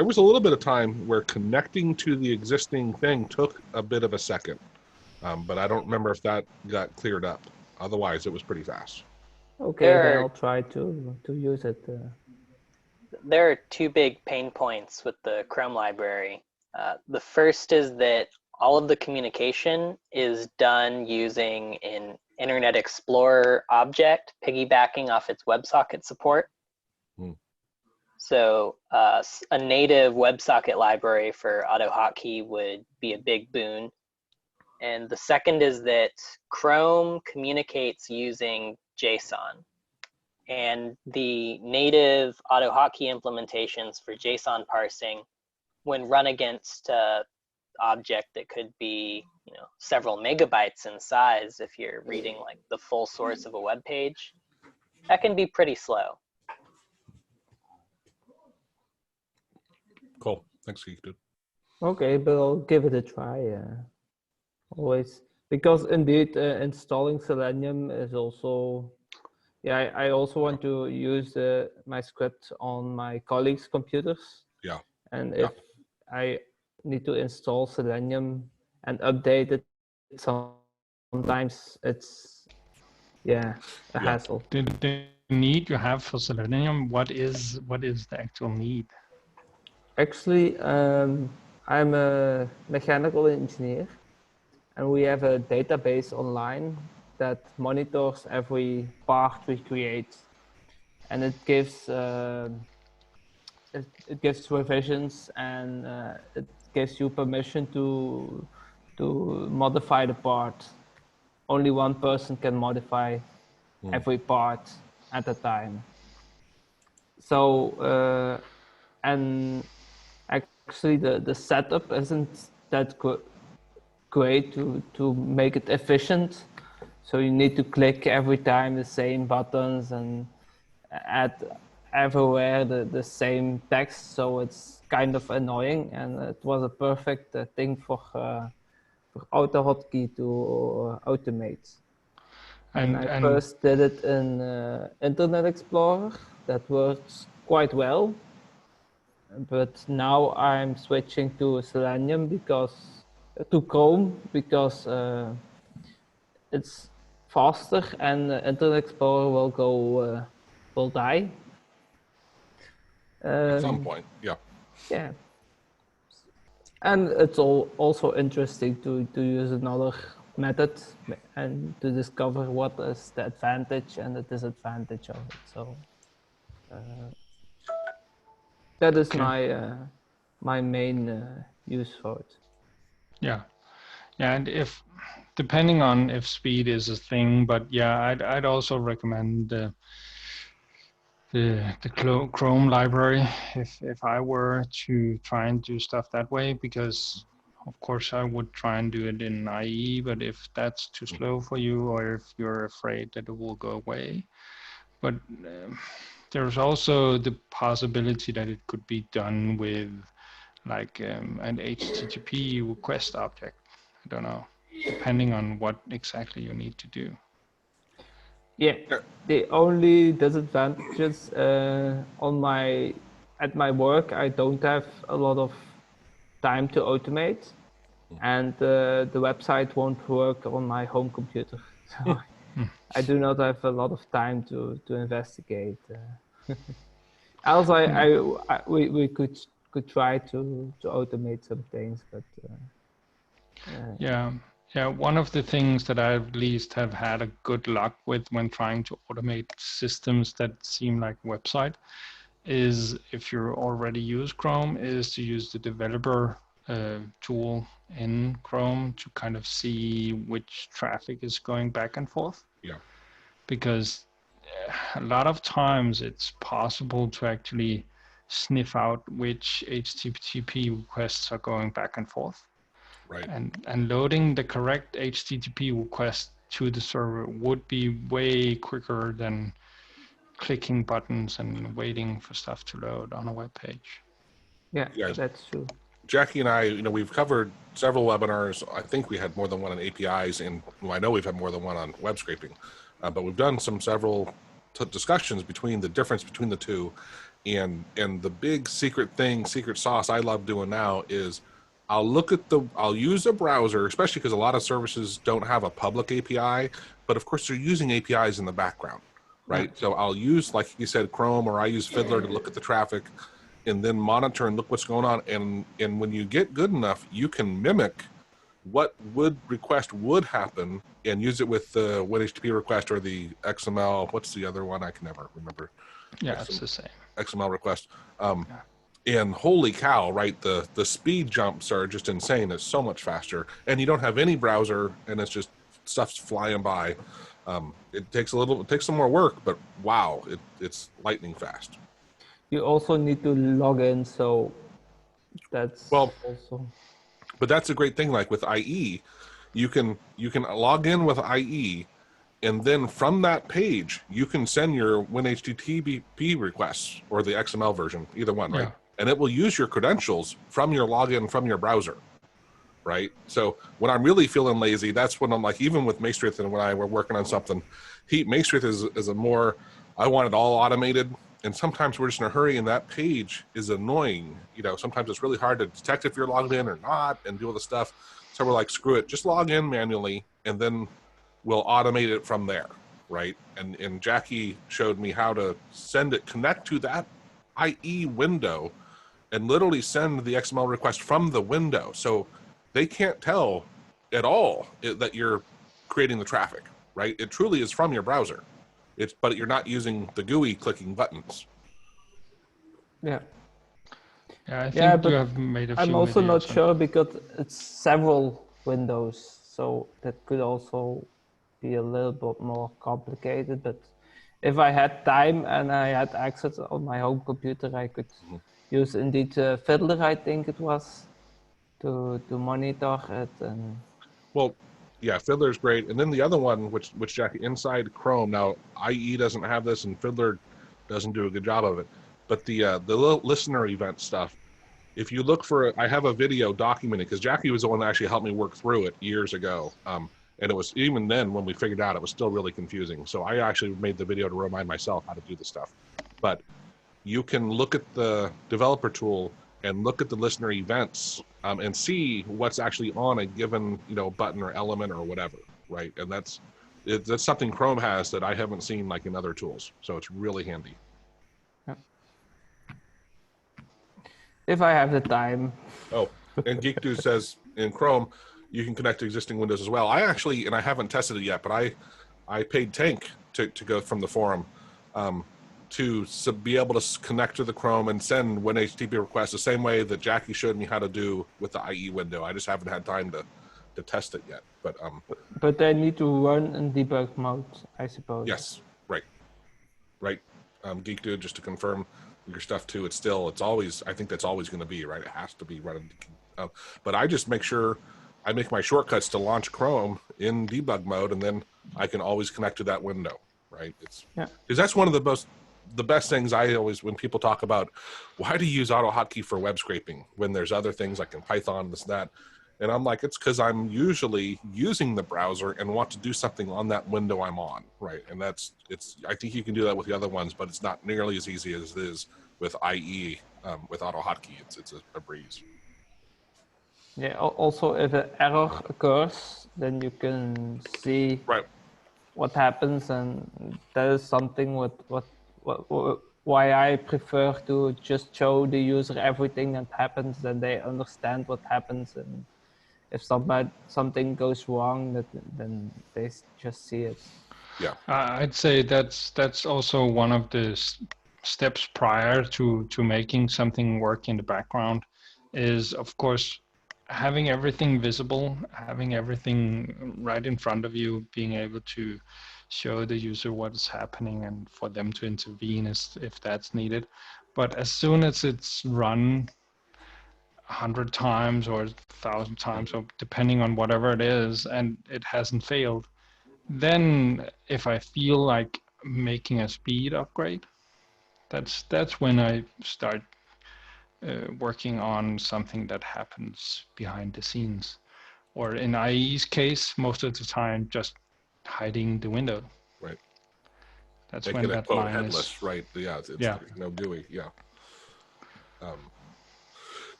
was a little bit of time where connecting to the existing thing took a bit of a second, but I don't remember if that got cleared up. Otherwise, it was pretty fast. Okay, then I'll try to use it. There are two big pain points with the Chrome library. The first is that all of the communication is done using an Internet Explorer object, piggybacking off its WebSocket support. So a native WebSocket library for AutoHotkey would be a big boon. And the second is that Chrome communicates using JSON. And the native AutoHotkey implementations for JSON parsing, when run against an object that could be, several megabytes in size, if you're reading like the full source of a web page, that can be pretty slow. Cool. Thanks, Geek Dude. Okay, but I'll give it a try. Always, because indeed installing Selenium is also, yeah, I also want to use my script on my colleagues' computers. Yeah. And if I need to install Selenium and update it, sometimes it's, a hassle. The need you have for Selenium, what is the actual need? Actually, I'm a mechanical engineer, and we have a database online that monitors every part we create, and it gives revisions, and it gives you permission to modify the part. Only one person can modify every part at a time. So and actually the setup isn't that great to make it efficient. So you need to click every time the same buttons and add everywhere the same text. So it's kind of annoying, and it was a perfect thing for AutoHotkey to automate. And I first did it in Internet Explorer. That works quite well. But now I'm switching to Selenium to Chrome because it's faster, and Internet Explorer will die. At some point, yeah. Yeah. And it's also interesting to use another method and to discover what is the advantage and the disadvantage of it. So that is my main use for it. Yeah, and depending on if speed is a thing, but yeah, I'd also recommend the Chrome library if I were to try and do stuff that way, because of course I would try and do it in IE, but if that's too slow for you, or if you're afraid that it will go away, but there's also the possibility that it could be done with like an HTTP request object. I don't know, depending on what exactly you need to do. Yeah, the only disadvantages at my work, I don't have a lot of time to automate, and the website won't work on my home computer. So I do not have a lot of time to investigate. Also, we could try to automate some things, but yeah. One of the things that I at least have had a good luck with when trying to automate systems that seem like website is, if you already use Chrome, is to use the developer tool in Chrome to kind of see which traffic is going back and forth. Yeah. Because a lot of times it's possible to actually sniff out which HTTP requests are going back and forth. Right. And loading the correct HTTP request to the server would be way quicker than clicking buttons and waiting for stuff to load on a web page. Yeah, that's true. Jackie and I, we've covered several webinars. I think we had more than one on APIs, and I know we've had more than one on web scraping. But we've done several discussions between the difference between the two, and the big secret sauce I love doing now is I'll use a browser, especially because a lot of services don't have a public API, but of course they're using APIs in the background, right? Yeah. So I'll use, like you said, Chrome, or I use Fiddler to look at the traffic and then monitor and look what's going on. And when you get good enough, you can mimic what request would happen and use it with the WinHTTP request or the XML. What's the other one? I can never remember. Yeah, it's the same. XML request. And holy cow, right? The speed jumps are just insane. It's so much faster, and you don't have any browser, and it's just stuff's flying by. It takes some more work, but wow, it's lightning fast. You also need to log in, so that's also. But that's a great thing. Like with IE, you can log in with IE, and then from that page, you can send your WinHTTP requests or the XML version, either one, right? Yeah. And it will use your credentials from your login from your browser, right? So when I'm really feeling lazy, that's when I'm like, even with Maestrith and when I were working on something, Maestrith is a more, I want it all automated. And sometimes we're just in a hurry, and that page is annoying. You know, sometimes it's really hard to detect if you're logged in or not and do all the stuff. So we're like, screw it, just log in manually, and then we'll automate it from there, right? And Jackie showed me how to connect to that IE window and literally send the XML request from the window. So they can't tell at all that you're creating the traffic, right? It truly is from your browser. But you're not using the GUI clicking buttons. Yeah. Yeah, I think you have made a few I'm also not videos sure because it's several windows, so that could also be a little bit more complicated. But if I had time and I had access on my home computer, I could use indeed Fiddler, I think it was, to monitor it. And well, yeah, Fiddler's great. And then the other one, which Jackie, inside Chrome, now IE doesn't have this and Fiddler doesn't do a good job of it, but the little listener event stuff, if you look for, I have a video documenting, because Jackie was the one that actually helped me work through it years ago. And it was, even then when we figured out, it was still really confusing. So I actually made the video to remind myself how to do the stuff. But you can look at the developer tool and look at the listener events and see what's actually on a given, button or element or whatever, right? And that's something Chrome has that I haven't seen like in other tools. So it's really handy. If I have the time. Oh, and Geek Dude says in Chrome, you can connect to existing windows as well. I actually, and I haven't tested it yet, but I paid Tank to go from the forum to be able to connect to the Chrome and send WinHTTP requests the same way that Jackie showed me how to do with the IE window. I just haven't had time to test it yet. But they need to run in debug mode, I suppose. Yes, right. Geek Dude, just to confirm your stuff too, it's always, I think that's always going to be, right? It has to be running. But I just make sure I make my shortcuts to launch Chrome in debug mode, and then I can always connect to that window, right? Because that's one of the best things I always, when people talk about why do you use AutoHotkey for web scraping when there's other things like in Python, this, that. And I'm like, it's because I'm usually using the browser and want to do something on that window I'm on, right? And I think you can do that with the other ones, but it's not nearly as easy as it is with IE, with AutoHotkey. It's a breeze. Yeah, also if an error occurs, then you can see what happens, and that is something why I prefer to just show the user everything that happens, then they understand what happens, and if something goes wrong, then they just see it. Yeah, I'd say that's also one of the steps prior to making something work in the background, is of course having everything visible, having everything right in front of you, being able to show the user what is happening and for them to intervene if that's needed. But as soon as it's run 100 times or 1,000 times, or depending on whatever it is, and it hasn't failed, then if I feel like making a speed upgrade, that's when I start working on something that happens behind the scenes, or in IE's case, most of the time, just hiding the window. Right. That's Making when it that quote line headless, is. right? Yeah, it's Yeah. no GUI. Yeah.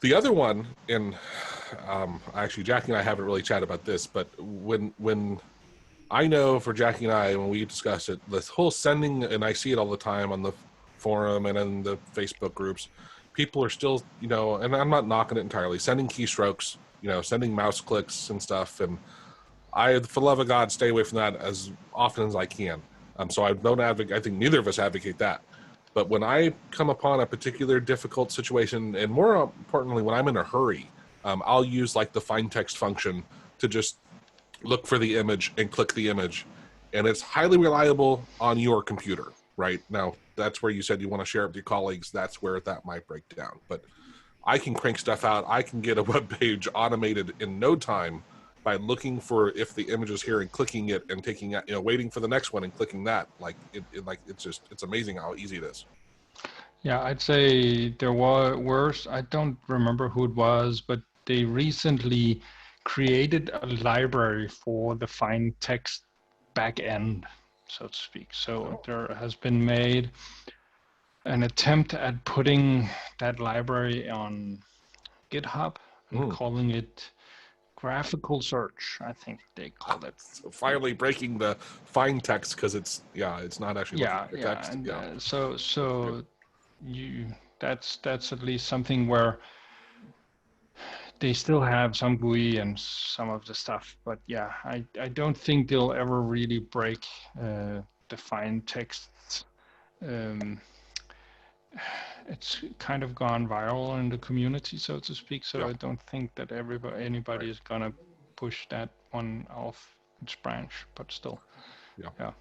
The other one, and actually Jackie and I haven't really chatted about this, but when I know for Jackie and I, when we discuss it, this whole sending, and I see it all the time on the forum and in the Facebook groups, people are still, and I'm not knocking it entirely, sending keystrokes, sending mouse clicks and stuff. And I, for the love of God, stay away from that as often as I can. So I don't advocate, I think neither of us advocate that. But when I come upon a particular difficult situation, and more importantly, when I'm in a hurry, I'll use like the find text function to just look for the image and click the image. And it's highly reliable on your computer, right? Now, that's where you said you want to share it with your colleagues. That's where that might break down. But I can crank stuff out. I can get a web page automated in no time by looking for if the image is here and clicking it and taking it, waiting for the next one and clicking that. It's amazing how easy it is. Yeah, I'd say there were, I don't remember who it was, but they recently created a library for the find text backend, so to speak. So there has been made an attempt at putting that library on GitHub and calling it graphical search, I think they called it. So finally breaking the find text, because it's not actually looking for text. And so that's at least something where they still have some GUI and some of the stuff, but yeah, I don't think they'll ever really break the find text. It's kind of gone viral in the community, so to speak. So I don't think that anybody is gonna push that one off its branch, but still. Yeah.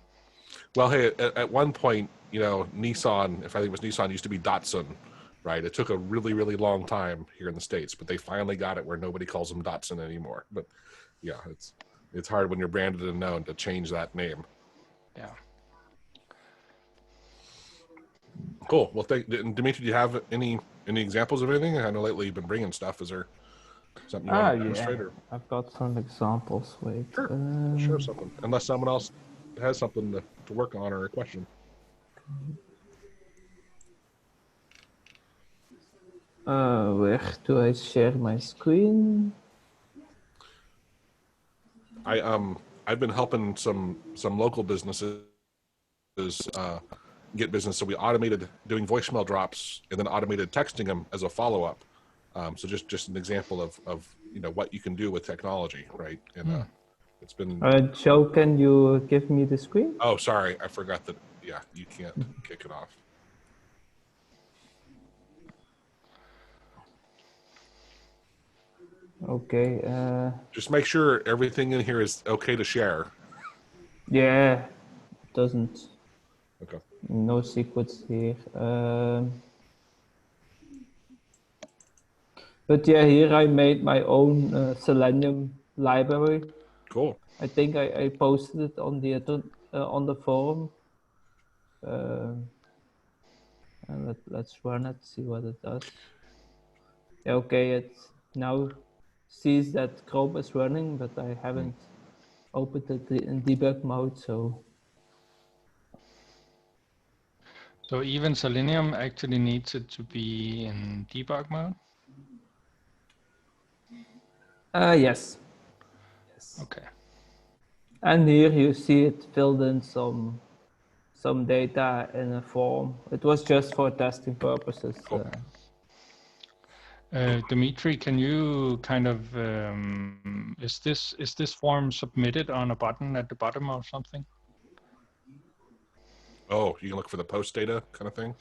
Well, hey, at one point, Nissan, if I think it was Nissan, used to be Datsun, right? It took a really, really long time here in the States, but they finally got it where nobody calls them Datsun anymore. But yeah, it's hard when you're branded and known to change that name. Yeah. Cool. Well, Dimitri, do you have any examples of anything? I know lately you've been bringing stuff. Is there something you want to demonstrate? Yeah. I've got some examples. Wait. Sure. Sure, something. Unless someone else has something to work on or a question. Where do I share my screen? I've been helping some local businesses get business. So we automated doing voicemail drops and then automated texting them as a follow-up. So just an example of what you can do with technology, right? And it's been. Joe, can you give me the screen? Oh, sorry, I forgot that. Yeah, you can't kick it off. Okay. Just make sure everything in here is okay to share. Yeah, it doesn't. Okay. No secrets here. But yeah, here I made my own Selenium library. Cool. I think I posted it on the forum. And let's run it, see what it does. Yeah, okay, it now sees that Chrome is running, but I haven't opened it in debug mode, so. So even Selenium actually needs it to be in debug mode? Yes. Okay. And here you see it filled in some data in a form. It was just for testing purposes. Cool. Dimitri, can you kind of is this form submitted on a button at the bottom or something? Oh, you can look for the post data kind of thing?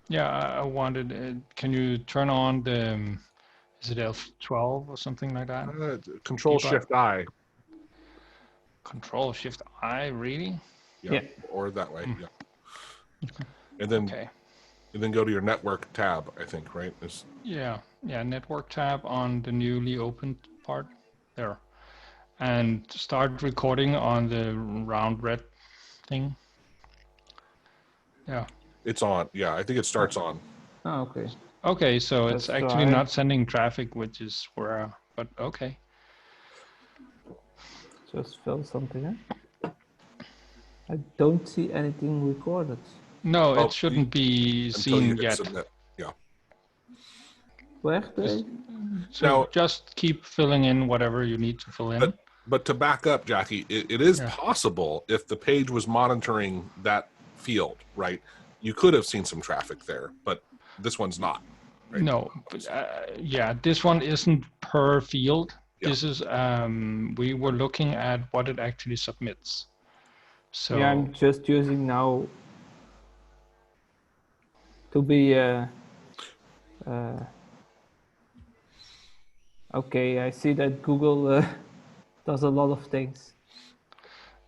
Yeah, I wanted. Can you turn on the? Is it F12 or something like that? Control Shift I. Control Shift I, really? Yeah. Or that way. Yeah. And then go to your network tab, I think, right? Yeah, network tab on the newly opened part there, and start recording on the round red thing. Yeah. It's on. Yeah, I think it starts on. Oh, okay. Okay, so it's actually not sending traffic, which is where, but okay. Just fill something in. I don't see anything recorded. No, it shouldn't be seen yet. Submit. Yeah. Where do So just keep filling in whatever you need to fill in. But to back up, Jackie, it is possible if the page was monitoring that field, right? You could have seen some traffic there, but this one's not. Right? No, but, this one isn't per field. Yeah. This is, we were looking at what it actually submits. So yeah, I'm just using now to be okay. I see that Google does a lot of things.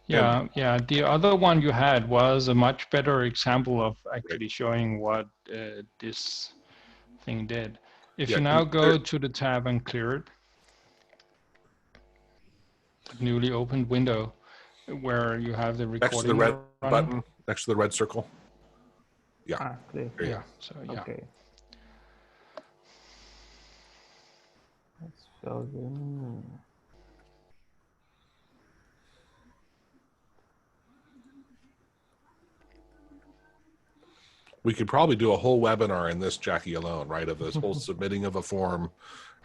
Yeah, yeah. The other one you had was a much better example of actually showing what this thing did. If Yeah, you now go to the tab and clear it, newly opened window where you have the next to the recording red running. button, next to the red circle. Yeah. Ah, clear. There you Yeah. go. So yeah. Okay. Let's fill in. We could probably do a whole webinar in this, Jackie, alone, right? Of this whole submitting of a form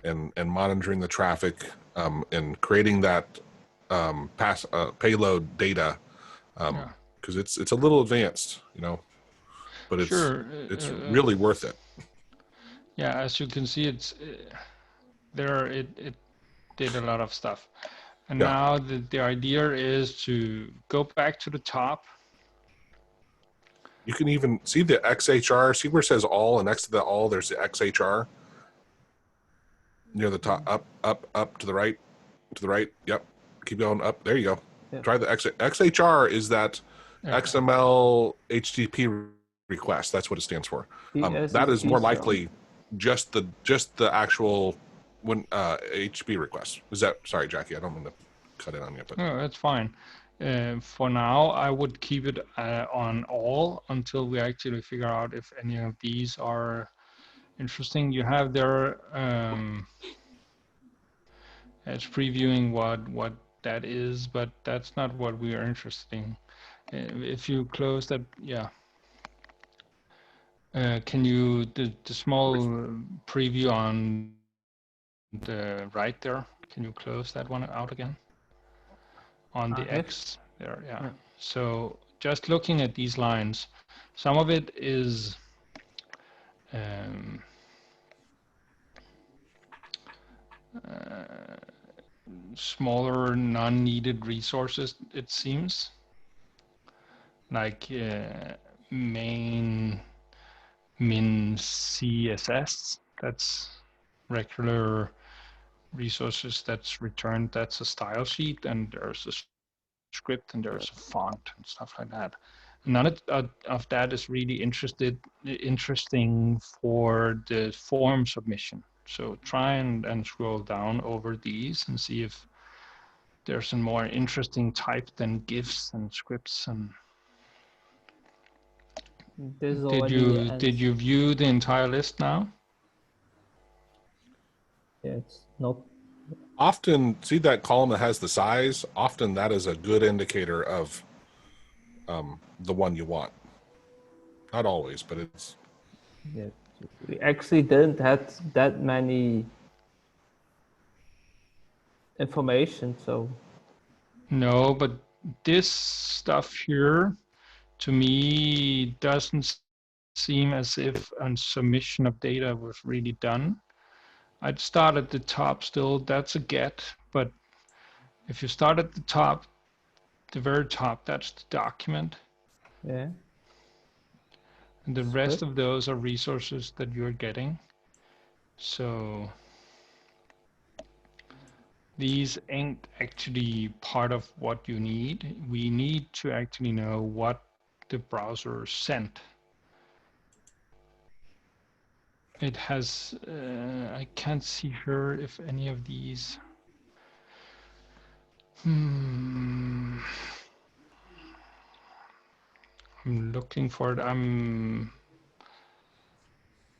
and monitoring the traffic and creating that payload data because it's a little advanced, you know, but Sure. it's really worth it. Yeah, as you can see, it's there. It did a lot of stuff, and Yeah. now the idea is to go back to the top. You can even see the XHR. See where it says all, and next to the all, there's the XHR near the top. Up to the right, to the right. Yep. Keep going up. There you go. Yeah. Try the XHR. Is that XML HTTP request? That's what it stands for. That is more likely just the actual HTTP request. Is that? Sorry, Jackie. I don't mean to cut in on you, but No, that's fine. For now, I would keep it on all until we actually figure out if any of these are interesting. You have there, it's previewing what that is, but that's not what we are interested in. If you close that, yeah. Can you, the small preview on the right there, can you close that one out again? On the X there, yeah. So just looking at these lines, some of it is smaller non-needed resources, it seems, like main min CSS, that's regular resources that's returned, that's a style sheet, and there's a script and there's a font and stuff like that. None of that is really interesting for the form submission. So try and scroll down over these and see if there's a more interesting type than GIFs and scripts. And did you view the entire list now? Yeah, it's not. often see that column that has the size. Often that is a good indicator of the one you want. Not always, but it's. Yeah, we actually didn't have that many information, so. No, but this stuff here, to me, doesn't seem as if a submission of data was really done. I'd start at the top still, that's a get, but if you start at the top, the very top, that's the document. Yeah. And the rest of those are resources that you're getting. So these ain't actually part of what you need. We need to actually know what the browser sent. It has, I can't see here if any of these. I'm looking for it. I'm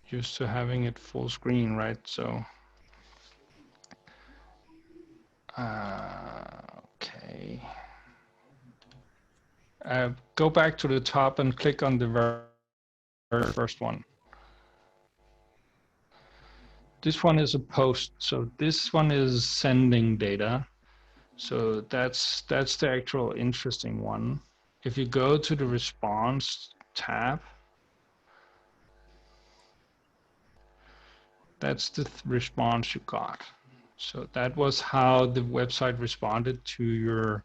used to having it full screen, right? So, okay. Go back to the top and click on the very first one. This one is a post, so this one is sending data. So that's the actual interesting one. If you go to the response tab, that's the response you got. So that was how the website responded to your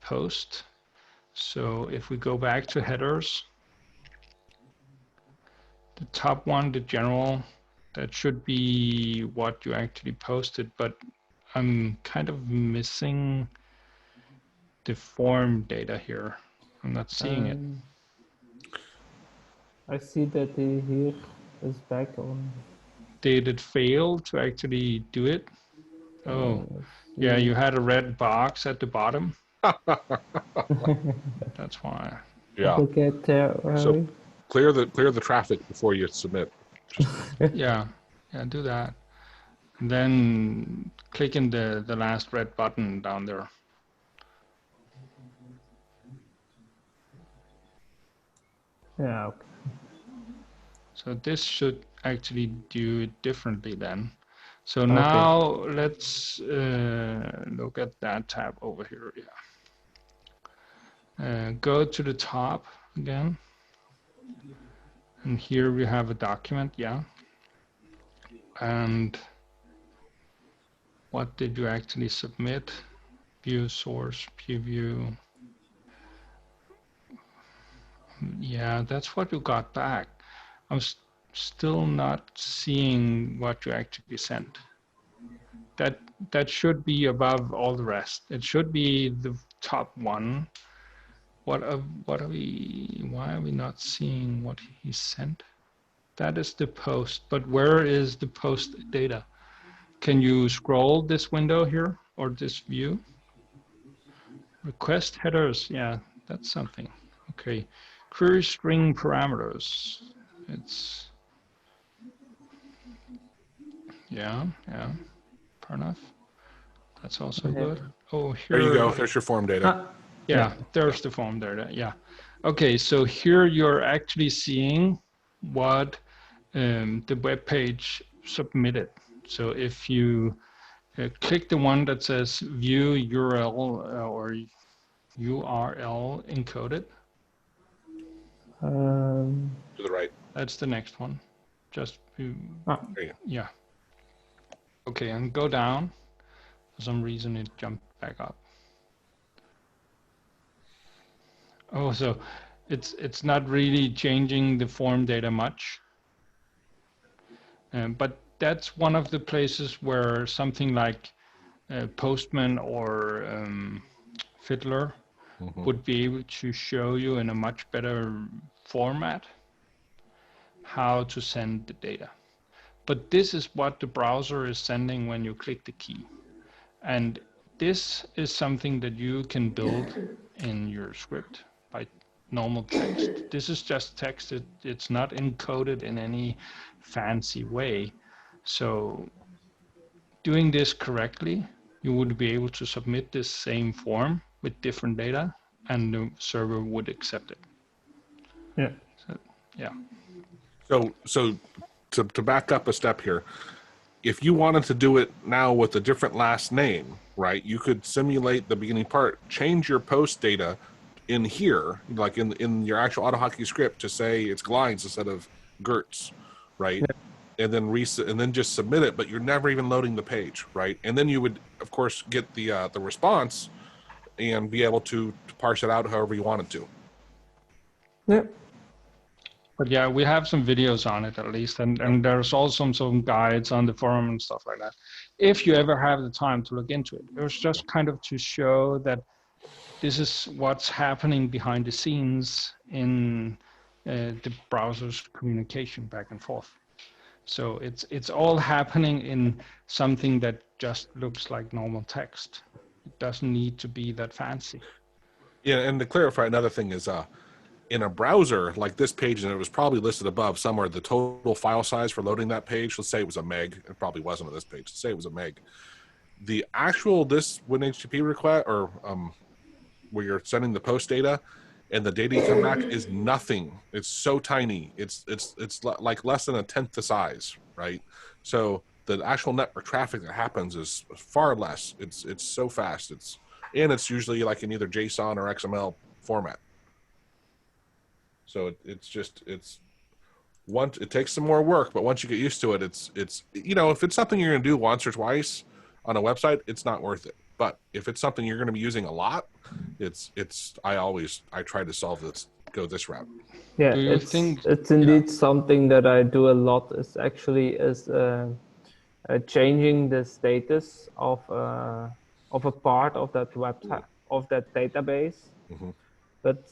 post. So if we go back to headers, the top one, the general, that should be what you actually posted, but I'm kind of missing the form data here. I'm not seeing it. I see that he here is back on. Did it fail to actually do it? Oh, Let's yeah, see. you had a red box at the bottom. That's why. Yeah. We'll get there, So Harry. clear the traffic before you submit. Just Yeah, do that. And then click in the last red button down there. Yeah, okay. So this should actually do it differently then. So now let's look at that tab over here. Yeah. Go to the top again. And here we have a document, yeah. And what did you actually submit? View source, preview. Yeah, that's what you got back. I'm still not seeing what you actually sent. That should be above all the rest. It should be the top one. Why are we not seeing what he sent? That is the post, but where is the post data? Can you scroll this window here or this view? Request headers, yeah, that's something. Okay, query string parameters. It's, yeah, fair enough. That's also good. Oh, here. there you go. There's your form data. Yeah, there's the form data, yeah. Okay, so here you're actually seeing what the web page submitted. So if you click the one that says view URL or URL encoded. To the right. That's the next one. Just, There you go. yeah. Okay, and go down. For some reason it jumped back up. Oh, so it's not really changing the form data much. But that's one of the places where something like Postman or Fiddler would be able to show you in a much better format how to send the data. But this is what the browser is sending when you click the key. And this is something that you can build in your script by normal text. This is just text. It's not encoded in any fancy way. So doing this correctly, you would be able to submit this same form with different data and the server would accept it. Yeah. So, yeah. So to back up a step here, if you wanted to do it now with a different last name, right, you could simulate the beginning part, change your post data in here, like in your actual AutoHotkey script to say it's Glines instead of Gertz, right? Yeah. And then just submit it, but you're never even loading the page, right? And then you would, of course, get the response and be able to parse it out however you wanted to. Yeah. But yeah, we have some videos on it at least, and there's also some guides on the forum and stuff like that. If you ever have the time to look into it, it was just kind of to show that this is what's happening behind the scenes in the browser's communication back and forth. So it's all happening in something that just looks like normal text. It doesn't need to be that fancy. Yeah, and to clarify, another thing is in a browser like this page, and it was probably listed above somewhere, the total file size for loading that page, let's say it was a meg. It probably wasn't on this page. Let's say it was a meg. The actual this WinHTTP request, or where you're sending the post data, and the data you come back is nothing. It's so tiny. It's like less than a tenth the size, right? So the actual network traffic that happens is far less. It's so fast. It's usually like in either JSON or XML format. So it takes some more work, but once you get used to it, it's if it's something you're going to do once or twice on a website, it's not worth it. But if it's something you're going to be using a lot, I try to solve this go this route. Yeah, Do you think? it's indeed something that I do a lot. Is changing the status of a part of that of that database. Hmm. But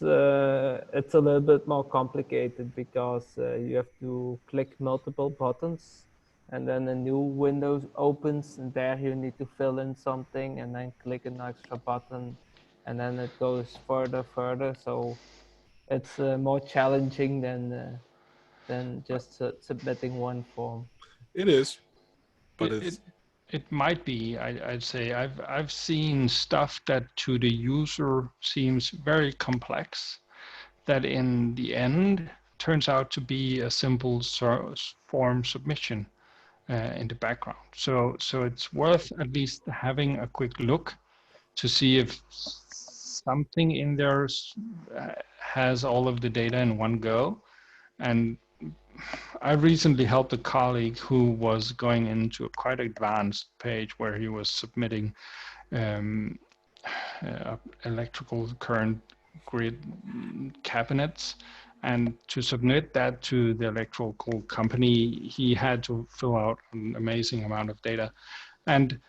it's a little bit more complicated because you have to click multiple buttons, and then a new window opens, and there you need to fill in something, and then click an extra button, and then it goes further. So it's more challenging than just submitting one form. It is, but It it's it, it might be. I'd say I've seen stuff that to the user seems very complex, that in the end turns out to be a simple form submission in the background. So it's worth at least having a quick look to see if something in there has all of the data in one go. And I recently helped a colleague who was going into a quite advanced page where he was submitting um, electrical current grid cabinets. And to submit that to the electrical company, he had to fill out an amazing amount of data. And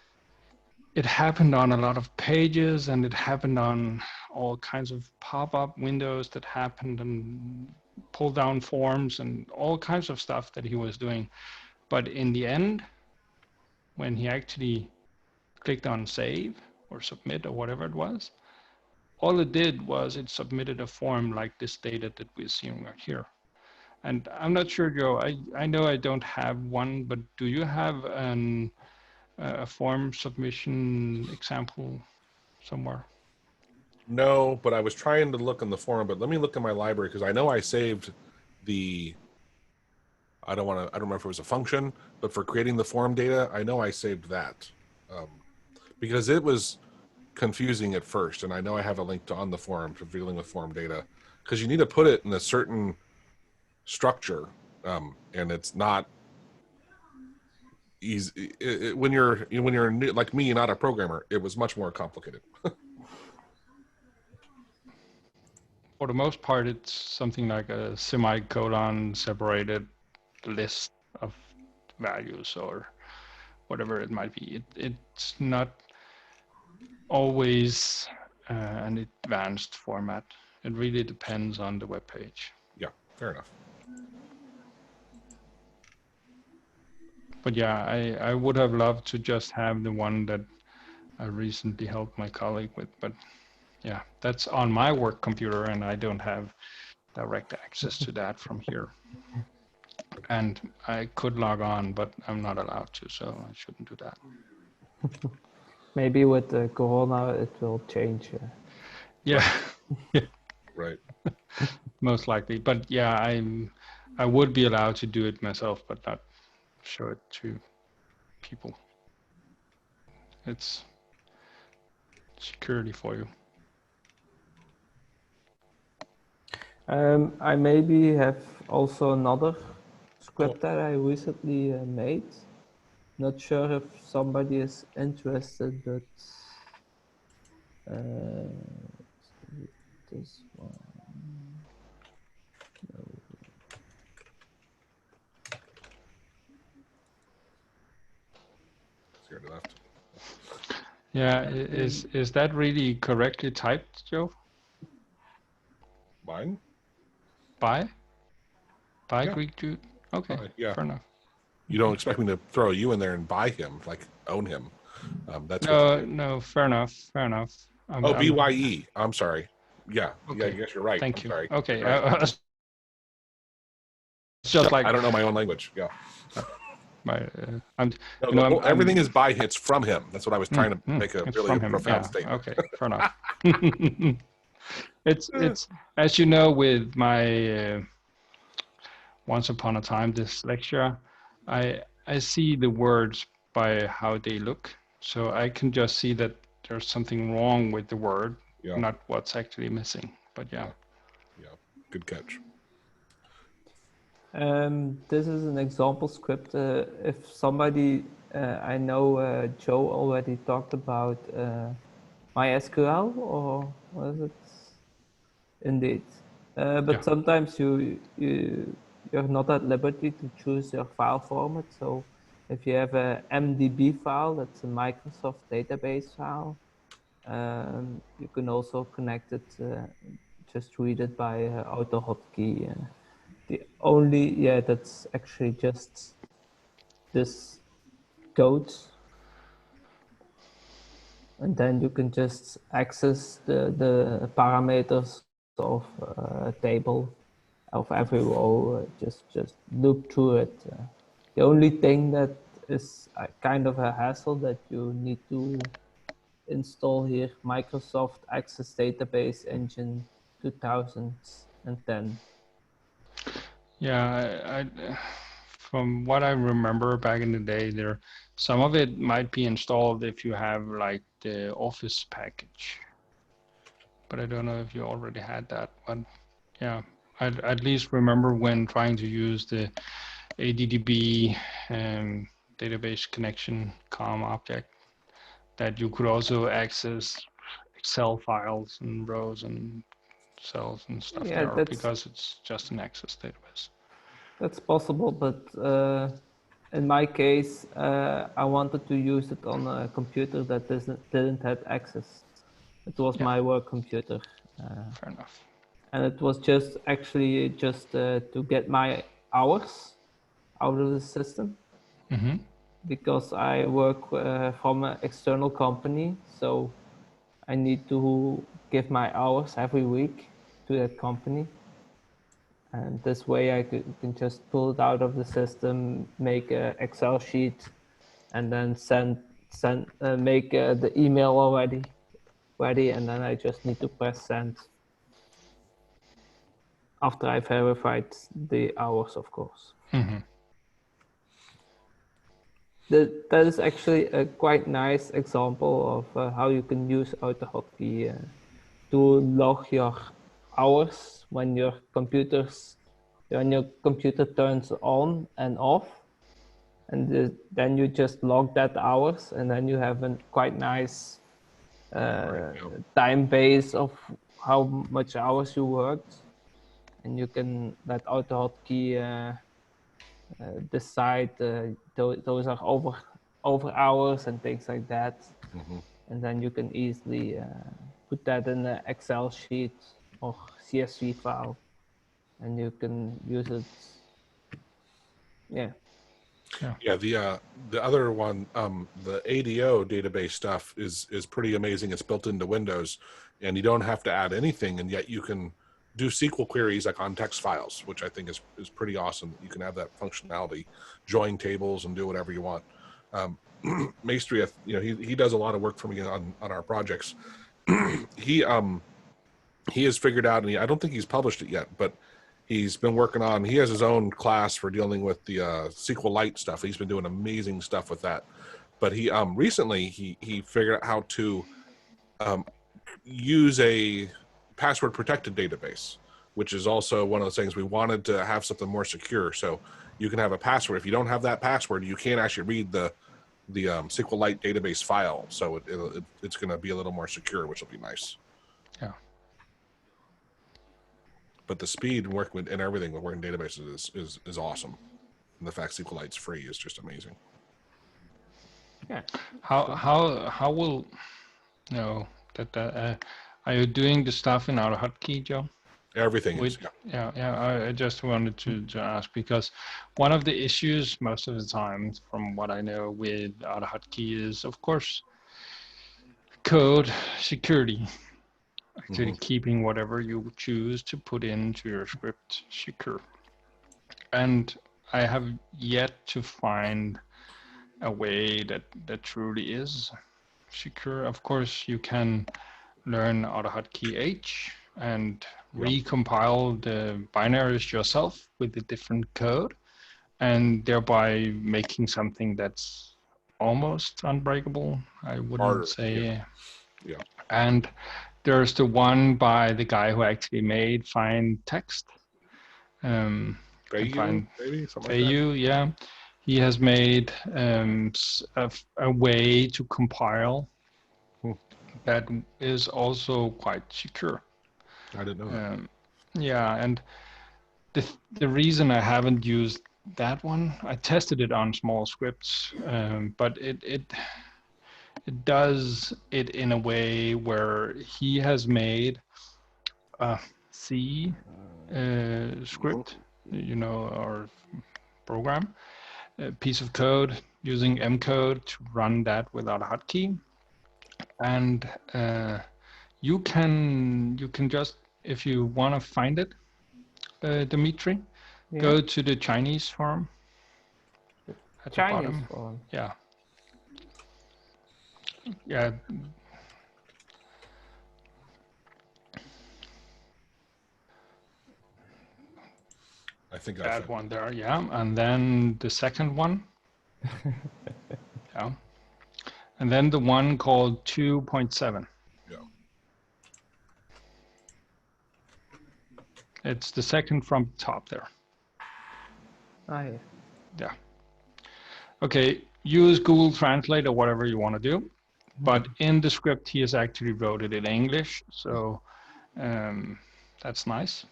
it happened on a lot of pages, and it happened on all kinds of pop-up windows that happened, and pull down forms and all kinds of stuff that he was doing. But in the end, when he actually clicked on save or submit or whatever it was, all it did was it submitted a form like this data that we're seeing right here. And I'm not sure, Joe, I know I don't have one, but do you have a form submission example somewhere? no, but I was trying to look in the forum, but let me look in my library because I know I saved the, I don't remember if it was a function, but for creating the form data, I know I saved that because it was confusing at first. And I know I have a link to on the forum for dealing with form data because you need to put it in a certain structure. And it's not easy when you're new, like me, not a programmer. It was much more complicated. For the most part, it's something like a semicolon separated list of values or whatever it might be. It's not always an advanced format. It really depends on the web page. Yeah, fair enough. But yeah, I would have loved to just have the one that I recently helped my colleague with. But yeah, that's on my work computer, and I don't have direct access to that from here. And I could log on, but I'm not allowed to, so I shouldn't do that. Maybe with Corona it will change. Yeah, Right. most likely. But yeah, I would be allowed to do it myself, but not show it to people. It's security for you. I maybe have also another script that I recently made. Not sure if somebody is interested, but this one. No. Here to left. Yeah, is that really correctly typed, Joe? Mine? By Yeah. Greek Jude? Okay, Yeah. fair enough. You don't expect me to throw you in there and buy him, like own him. That's what No, you do. no, fair enough, fair enough. Oh, BYE. I'm sorry. Yeah. Okay. Yeah, I guess you're right. Thank I'm you. sorry. Okay, Right. it's just like I don't know my own language. Yeah. my, No, everything is by. It's from him. That's what I was trying to make a it's really from him. profound Yeah, statement. okay, fair enough. It's as you know, with my once upon a time dyslexia, I see the words by how they look, so I can just see that there's something wrong with the word, Yeah. not what's actually missing. But yeah. Yeah. Good catch. This is an example script. If somebody, I know Joe already talked about MySQL, or was it? Indeed. But sometimes you're not at liberty to choose your file format. So if you have a MDB file, that's a Microsoft database file, you can also connect it, just read it by AutoHotkey. That's actually just this code, and then you can just access the parameters of a table of every row, just loop through it. The only thing that is kind of a hassle that you need to install here, Microsoft Access Database Engine 2010. Yeah, from what I remember back in the day, some of it might be installed if you have like the Office package, but I don't know if you already had that. But yeah, I at least remember when trying to use the ADDB database connection COM object that you could also access Excel files and rows and cells and stuff Yeah, there because it's just an access database. That's possible, but in my case, I wanted to use it on a computer that didn't have access. It was my work computer. Fair enough. And it was just actually just to get my hours out of the system. Mm-hmm. Because I work from an external company, so I need to give my hours every week to that company. And this way I can just pull it out of the system, make an Excel sheet, and then make the email ready, and then I just need to press send after I've verified the hours, of course. Mm-hmm. That is actually a quite nice example of how you can use AutoHotkey to log your hours when your computer turns on and off, and then you just log that hours, and then you have a quite nice time base of how much hours you worked, and you can let AutoHotkey decide those are over hours and things like that. Mm-hmm. And then you can easily put that in an Excel sheet or CSV file, and you can use it. Yeah, the other one, the ADO database stuff is pretty amazing. It's built into Windows, and you don't have to add anything, and yet you can do SQL queries like on text files, which I think is pretty awesome. You can have that functionality, join tables, and do whatever you want. Maestri, he does a lot of work for me on our projects. he has figured out, and I don't think he's published it yet, but he's been working on, he has his own class for dealing with the SQLite stuff. He's been doing amazing stuff with that. But he recently he figured out how to use a password protected database, which is also one of those things we wanted to have something more secure. So you can have a password. If you don't have that password, you can't actually read the SQLite database file. So it's going to be a little more secure, which will be nice. Yeah. But the speed and working and everything with working databases is awesome. And the fact SQLite's free is just amazing. Yeah. How will are you doing the stuff in AutoHotkey, Joe? Everything is. Yeah. I just wanted to ask, because one of the issues most of the time, from what I know with AutoHotkey, is of course code security. Actually, keeping whatever you choose to put into your script secure. And I have yet to find a way that truly is secure. Of course, you can learn AutoHotkey H and recompile the binaries yourself with the different code, and thereby making something that's almost unbreakable, I wouldn't say. Yeah. And there's the one by the guy who actually made Find Text. Feiyu, maybe something like that. Yeah. He has made a way to compile that is also quite secure. I didn't know that. Yeah, and the reason I haven't used that one, I tested it on small scripts, but it does it in a way where he has made a C script, or program, a piece of code using M code to run that without a hotkey, and you can just, if you want to find it, Dimitri, Yeah. go to the Chinese forum at the Chinese bottom. forum. Yeah. Yeah. I think I That found one there. Yeah. And then the second one. Yeah. And then the one called 2.7. Yeah. It's the second from top there. Yeah. Yeah. Okay. Use Google Translate or whatever you want to do. But in the script, he has actually wrote it in English. So that's nice.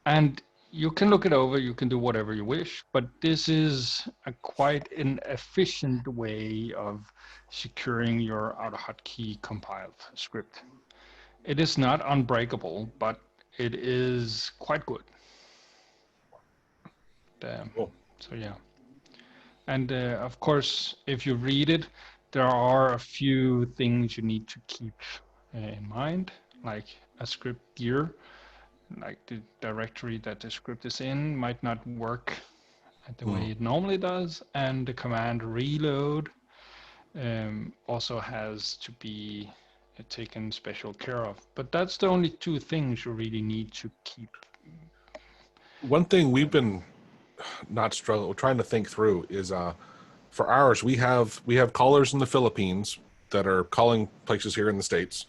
And you can look it over, you can do whatever you wish, but this is quite an efficient way of securing your AutoHotkey compiled script. It is not unbreakable, but it is quite good. Cool. So yeah. And of course, if you read it, there are a few things you need to keep in mind, like a script gear, like the directory that the script is in might not work the way it normally does, and the command reload also has to be taken special care of. But that's the only two things you really need to keep. One thing we've been trying to think through is for ours, we have callers in the Philippines that are calling places here in the States.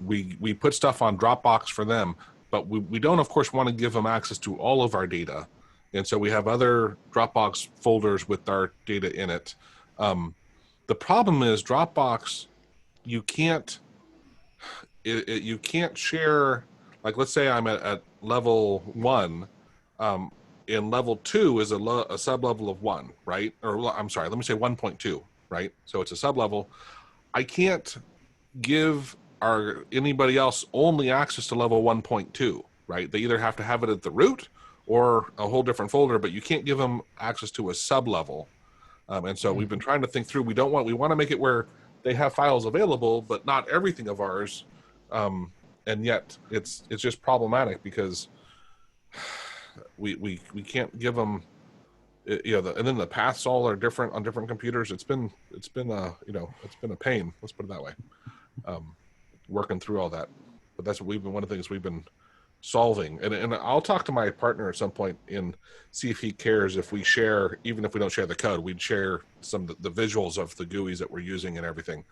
We put stuff on Dropbox for them, but we don't, of course, want to give them access to all of our data. And so we have other Dropbox folders with our data in it. The problem is Dropbox, you can't share, like, let's say I'm at level 1, in level 2 is a sub-level of 1, right? Or I'm sorry, let me say 1.2, right? So it's a sub-level. I can't give anybody else only access to level 1.2, right? They either have to have it at the root or a whole different folder, but you can't give them access to a sub-level. And so we've been trying to think through, we want to make it where they have files available, but not everything of ours. And yet it's just problematic because we can't give them, and then the paths all are different on different computers. It's been a pain. Let's put it that way. Working through all that, but that's what one of the things we've been solving. And I'll talk to my partner at some point and see if he cares if we share, even if we don't share the code, we'd share some of the visuals of the GUIs that we're using and everything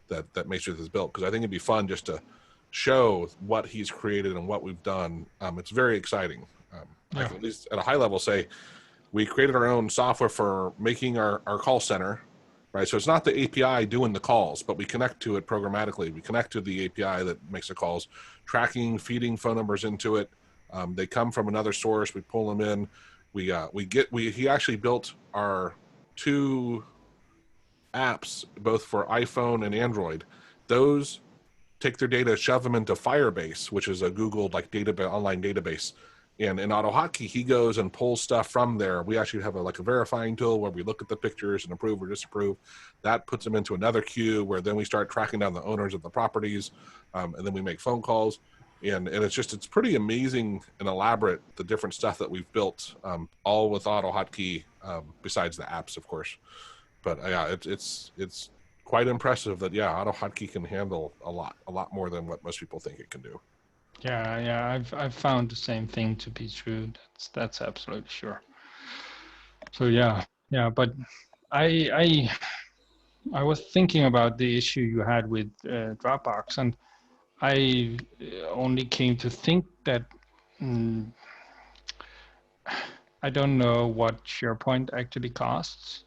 that makes sure this is built. Because I think it'd be fun just to show what he's created and what we've done. It's very exciting. I can at least at a high level say we created our own software for making our call center, right? So it's not the API doing the calls, but we connect to it programmatically. We connect to the API that makes the calls, tracking, feeding phone numbers into it. They come from another source. We pull them in. He actually built our 2 apps, both for iPhone and Android. Those take their data, shove them into Firebase, which is a Google online database. And in AutoHotkey, he goes and pulls stuff from there. We actually have a verifying tool where we look at the pictures and approve or disapprove. That puts them into another queue where then we start tracking down the owners of the properties, and then we make phone calls. And it's pretty amazing and elaborate, the different stuff that we've built, all with AutoHotkey, besides the apps, of course. But yeah, it's quite impressive that AutoHotkey can handle a lot more than what most people think it can do. Yeah, I've found the same thing to be true. That's absolutely sure. So yeah, but I was thinking about the issue you had with Dropbox, and I only came to think that I don't know what SharePoint actually costs.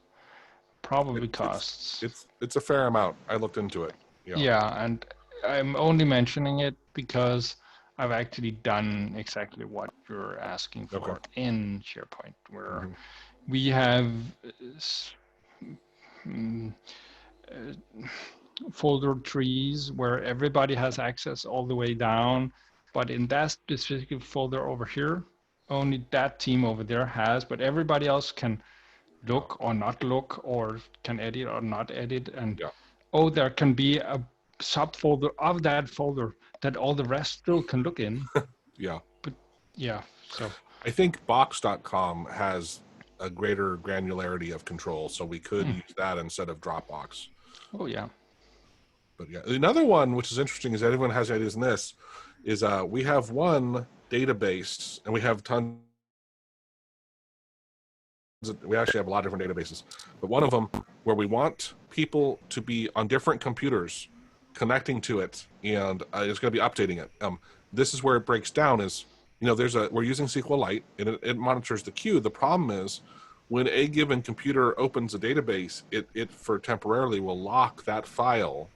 Probably costs. It's a fair amount. I looked into it. Yeah, and I'm only mentioning it because I've actually done exactly what you're asking for Okay. in SharePoint, where Mhm. we have mm, uh, folder trees where everybody has access all the way down, but in that specific folder over here, only that team over there has, but everybody else can look or not look, or can edit or not edit. And Yeah. oh, there can be a subfolder of that folder that all the rest still can look in. Yeah. But yeah, so I think box.com has a greater granularity of control, so we could use that instead of Dropbox. oh yeah. But yeah, another one which is interesting is everyone has ideas in this is we have one database and we have tons. We actually have a lot of different databases, but one of them where we want people to be on different computers connecting to it, and it's going to be updating it. This is where it breaks down. Is we're using SQLite and it monitors the queue. The problem is when a given computer opens a database, it for temporarily will lock that file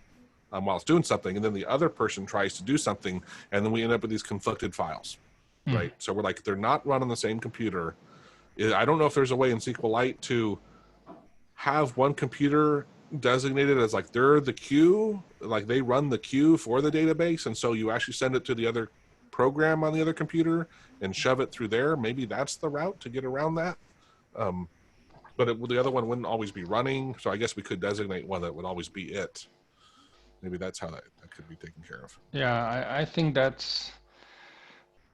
while it's doing something, and then the other person tries to do something, and then we end up with these conflicted files, right? So we're like, they're not run on the same computer. I don't know if there's a way in SQLite to have one computer designated as like they're the queue, like they run the queue for the database, and so you actually send it to the other program on the other computer and shove it through there. Maybe that's the route to get around that. But the other one wouldn't always be running, so I guess we could designate one that would always be it. Maybe that's how that could be taken care of. Yeah, I think that's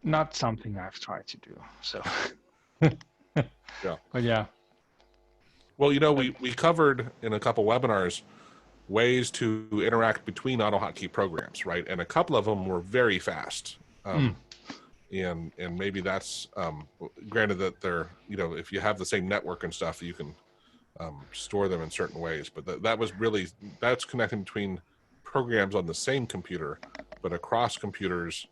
not something I've tried to do. So, Yeah. but yeah. Well, we covered in a couple webinars ways to interact between AutoHotkey programs, right? And a couple of them were very fast. And maybe that's granted that they're, if you have the same network and stuff, you can store them in certain ways. But that's connecting between programs on the same computer, but across computers.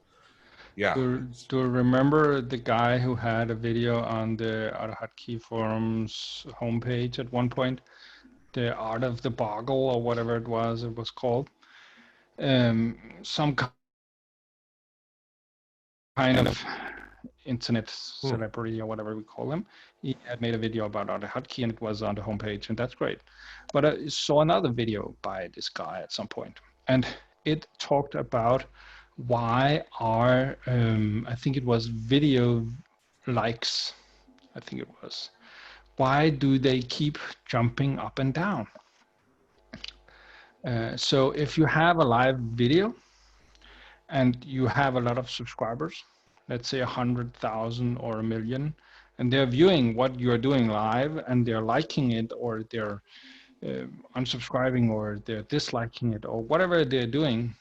Yeah. Do you remember the guy who had a video on the AutoHotkey forums homepage at one point? The Art of the Boggle or whatever it was called. Some kind of internet celebrity or whatever we call him. He had made a video about AutoHotkey and it was on the homepage, and that's great. But I saw another video by this guy at some point, and it talked about why are I think it was video likes. I think it was. Why do they keep jumping up and down? So if you have a live video and you have a lot of subscribers, let's say 100,000 or 1 million, and they're viewing what you're doing live and they're liking it, or they're unsubscribing, or they're disliking it, or whatever they're doing,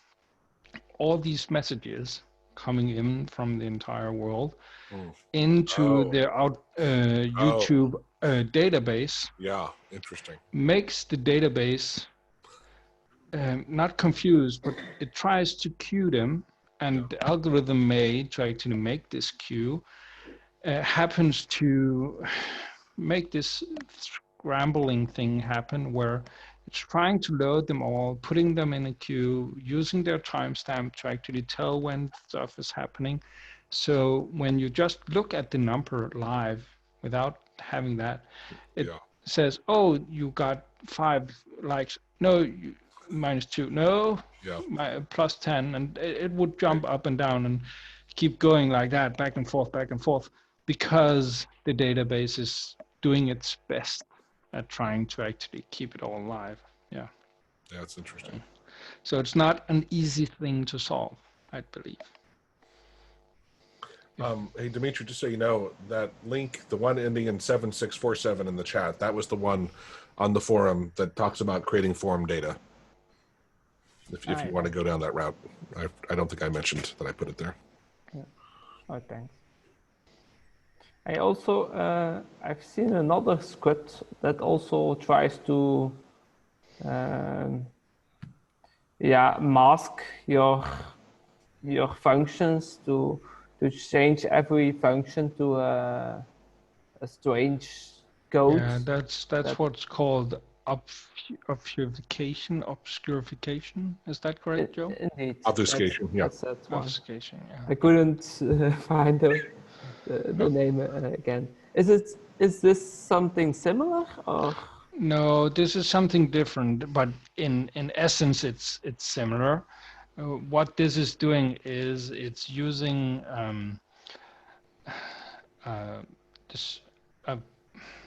all these messages coming in from the entire world into their YouTube database. Yeah, interesting. Makes the database not confused, but it tries to queue them, and the algorithm made to actually make this queue happens to make this scrambling thing happen where it's trying to load them all, putting them in a queue, using their timestamp to actually tell when stuff is happening. So when you just look at the number live without having that, it says, oh, you got 5 likes. No, -2. No, +10. And it would jump up and down and keep going like that, back and forth, because the database is doing its best at trying to actually keep it all alive. Yeah. That's interesting. So it's not an easy thing to solve, I believe. Hey, Dimitri, just so you know, that link, the one ending in 7647 in the chat, that was the one on the forum that talks about creating forum data. If you want to go down that route. I don't think I mentioned that I put it there. Yeah. Oh, thanks. I also, I've seen another script that also tries to mask your functions to change every function to a strange code. Yeah, that's what's called obscurification. Is that correct, Joe? Indeed. Obfuscation, yeah. That's that one. Obfuscation, yeah. I couldn't find the name again. Is this something similar or? No, this is something different, but in essence, it's similar. What this is doing is it's using this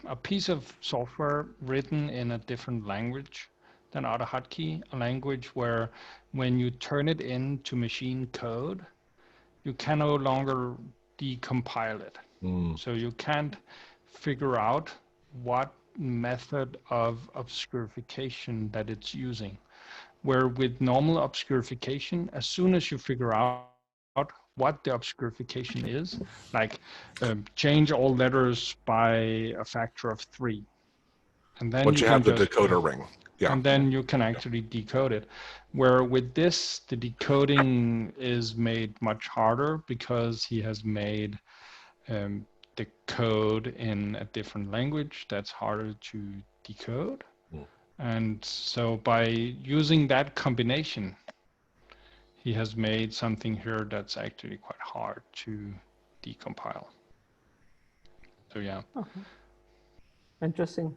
a piece of software written in a different language than AutoHotkey, a language where when you turn it into machine code, you can no longer decompile it. So you can't figure out what method of obscurification that it's using. Where with normal obscurification, as soon as you figure out what the obscurification is, like change all letters by a factor of 3. And then Once you have the decoder ring. Yeah. And then you can actually decode it. Where with this, the decoding is made much harder because he has made the code in a different language that's harder to decode. And so by using that combination, he has made something here that's actually quite hard to decompile. So yeah. Okay. Interesting.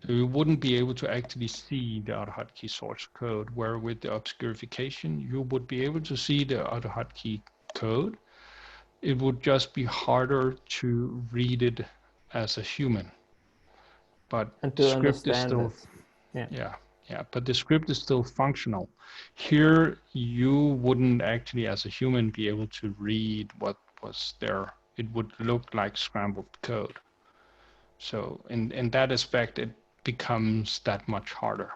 So you wouldn't be able to actually see the AutoHotkey source code, where with the obscurification, you would be able to see the AutoHotkey code. It would just be harder to read it as a human. But the script is still, but the script is still functional. Here, you wouldn't actually, as a human, be able to read what was there. It would look like scrambled code. So in that aspect, it becomes that much harder.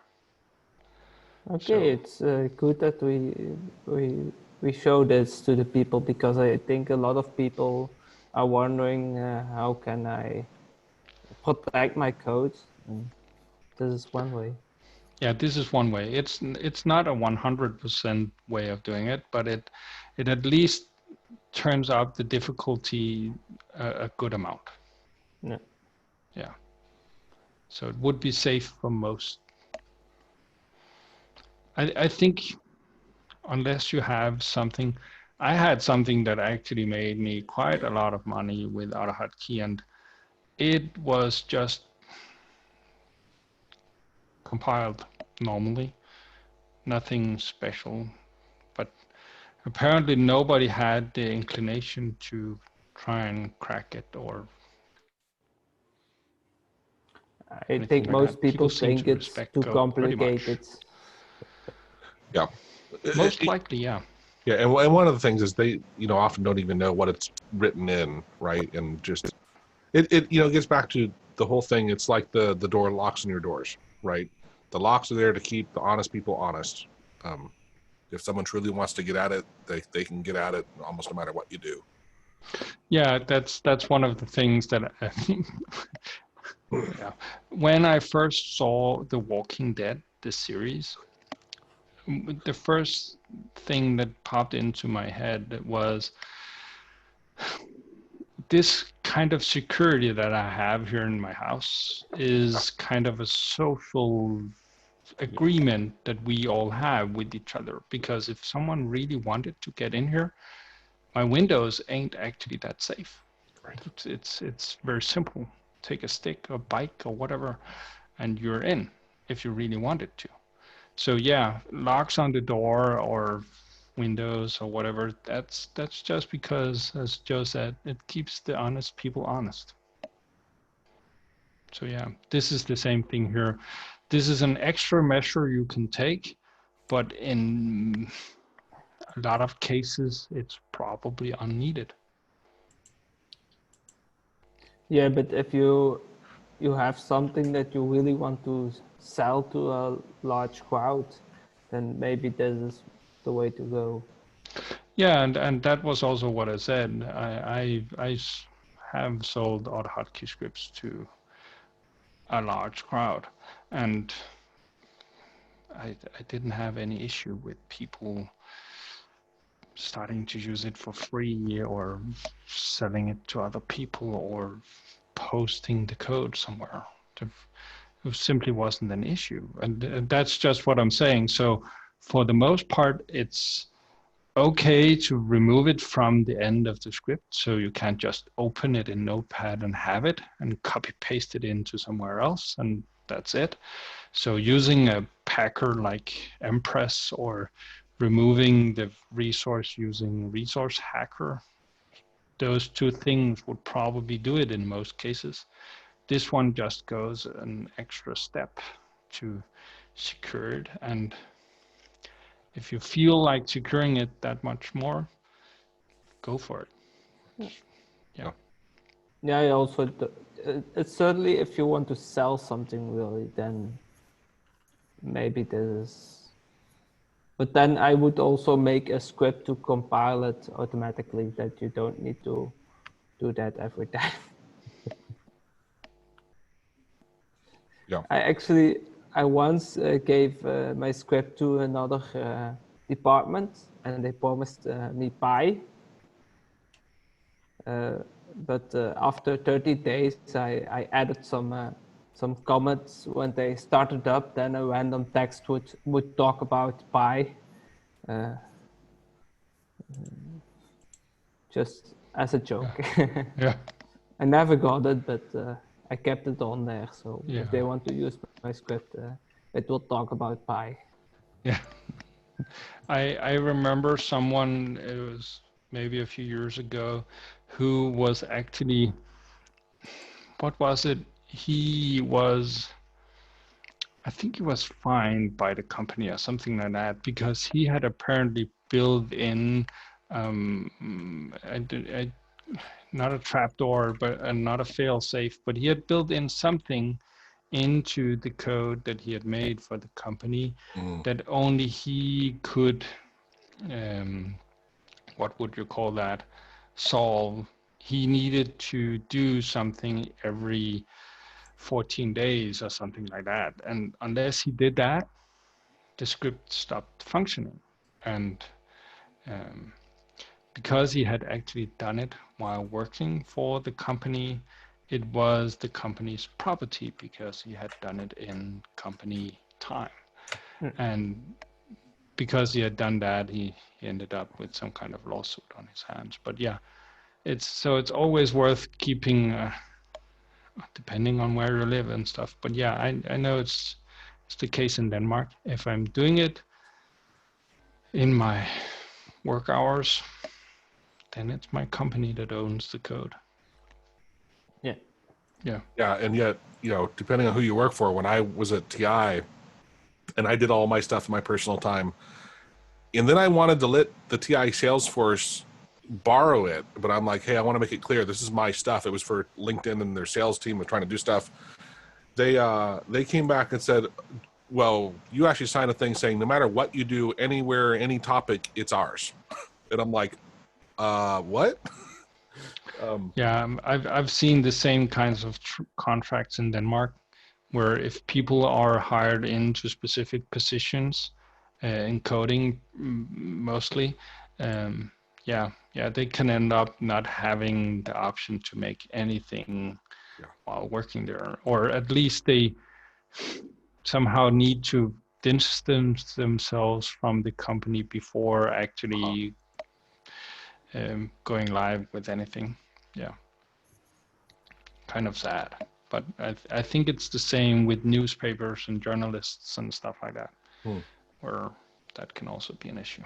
Okay, it's good that we show this to the people, because I think a lot of people are wondering how can I protect my code. And this is one way. Yeah, this is one way. It's not a 100% way of doing it, but it at least turns out the difficulty a good amount. Yeah. Yeah. So it would be safe for most. I think unless you have something, I had something that actually made me quite a lot of money with AutoHotkey, and it was just compiled normally, nothing special, but apparently nobody had the inclination to try and crack it or I think most people seem think to it's respect too code pretty much. complicated. Yeah. Most likely, yeah. Yeah, and one of the things is they, often don't even know what it's written in, right? And just it gets back to the whole thing. It's like the door locks on your doors, right? The locks are there to keep the honest people honest. If someone truly wants to get at it, they can get at it almost no matter what you do. Yeah, that's one of the things that yeah. When I first saw The Walking Dead, the series, the first thing that popped into my head was this kind of security that I have here in my house is kind of a social agreement that we all have with each other, because if someone really wanted to get in here, my windows ain't actually that safe. Right. It's very simple. Take a stick, a bike, or whatever, and you're in if you really wanted to. So yeah, locks on the door or windows or whatever, that's just because, as Joe said, it keeps the honest people honest. So yeah, this is the same thing here. This is an extra measure you can take, but in a lot of cases, it's probably unneeded. Yeah, but if you have something that you really want to sell to a large crowd, then maybe this is the way to go. Yeah, and that was also what I said. I have sold AutoHotkey scripts to a large crowd, and I didn't have any issue with people starting to use it for free or selling it to other people or posting the code somewhere. It simply wasn't an issue. And that's just what I'm saying. So for the most part, it's okay to remove it from the end of the script. So you can't just open it in Notepad and have it and copy paste it into somewhere else. And that's it. So using a packer like Empress or removing the resource using Resource Hacker, those two things would probably do it in most cases. This one just goes an extra step to secure it. And if you feel like securing it that much more, go for it. Yeah. Yeah, I also, it's certainly if you want to sell something really, then maybe this is, but then I would also make a script to compile it automatically that you don't need to do that every time. Yeah. I once gave my script to another department, and they promised me pie. But after 30 days, I added some comments when they started up. Then a random text would talk about pie, uh, just as a joke. Yeah. I never got it, but I kept it on there. So Yeah. if they want to use my script, it will talk about pie. Yeah. I remember someone, it was maybe a few years ago, who was actually, what was it? I think he was fined by the company or something like that because he had apparently built in not a trapdoor, but not a fail-safe, but he had built in something into the code that he had made for the company that only he could, what would you call that, solve. He needed to do something every 14 days or something like that. And unless he did that, the script stopped functioning. And because he had actually done it while working for the company, it was the company's property because he had done it in company time. And because he had done that, he ended up with some kind of lawsuit on his hands. But yeah, it's always worth keeping, depending on where you live and stuff. But yeah, I know it's the case in Denmark. If I'm doing it in my work hours, then it's my company that owns the code. Yeah. Yeah. Yeah, and yet, depending on who you work for, when I was at TI and I did all my stuff in my personal time, and then I wanted to let the TI Salesforce borrow it, but I'm like, hey, I want to make it clear this is my stuff. It was for LinkedIn and their sales team was trying to do stuff. They came back and said, well, you actually signed a thing saying no matter what you do, anywhere, any topic, it's ours. And I'm like, what? Yeah, I've seen the same kinds of contracts in Denmark, where if people are hired into specific positions, in coding mostly, they can end up not having the option to make anything while working there, or at least they somehow need to distance themselves from the company before actually going live with anything. Yeah, kind of sad. But I think it's the same with newspapers and journalists and stuff like that, where that can also be an issue.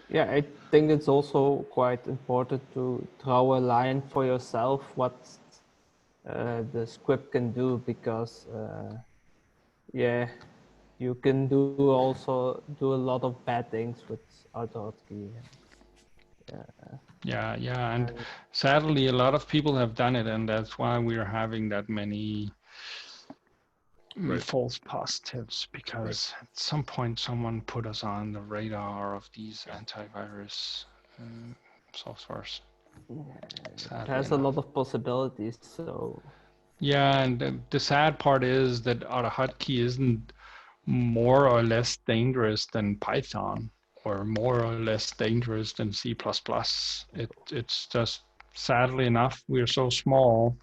Yeah, I think it's also quite important to draw a line for yourself what the script can do, because you can also do a lot of bad things with AutoHotkey. Yeah, and sadly, a lot of people have done it, and that's why we're having that many false positives, because at some point someone put us on the radar of these antivirus softwares. It has a lot of possibilities, so... Yeah, and the sad part is that AutoHotkey isn't more or less dangerous than Python, or more or less dangerous than C++. It's just, sadly enough, we're so small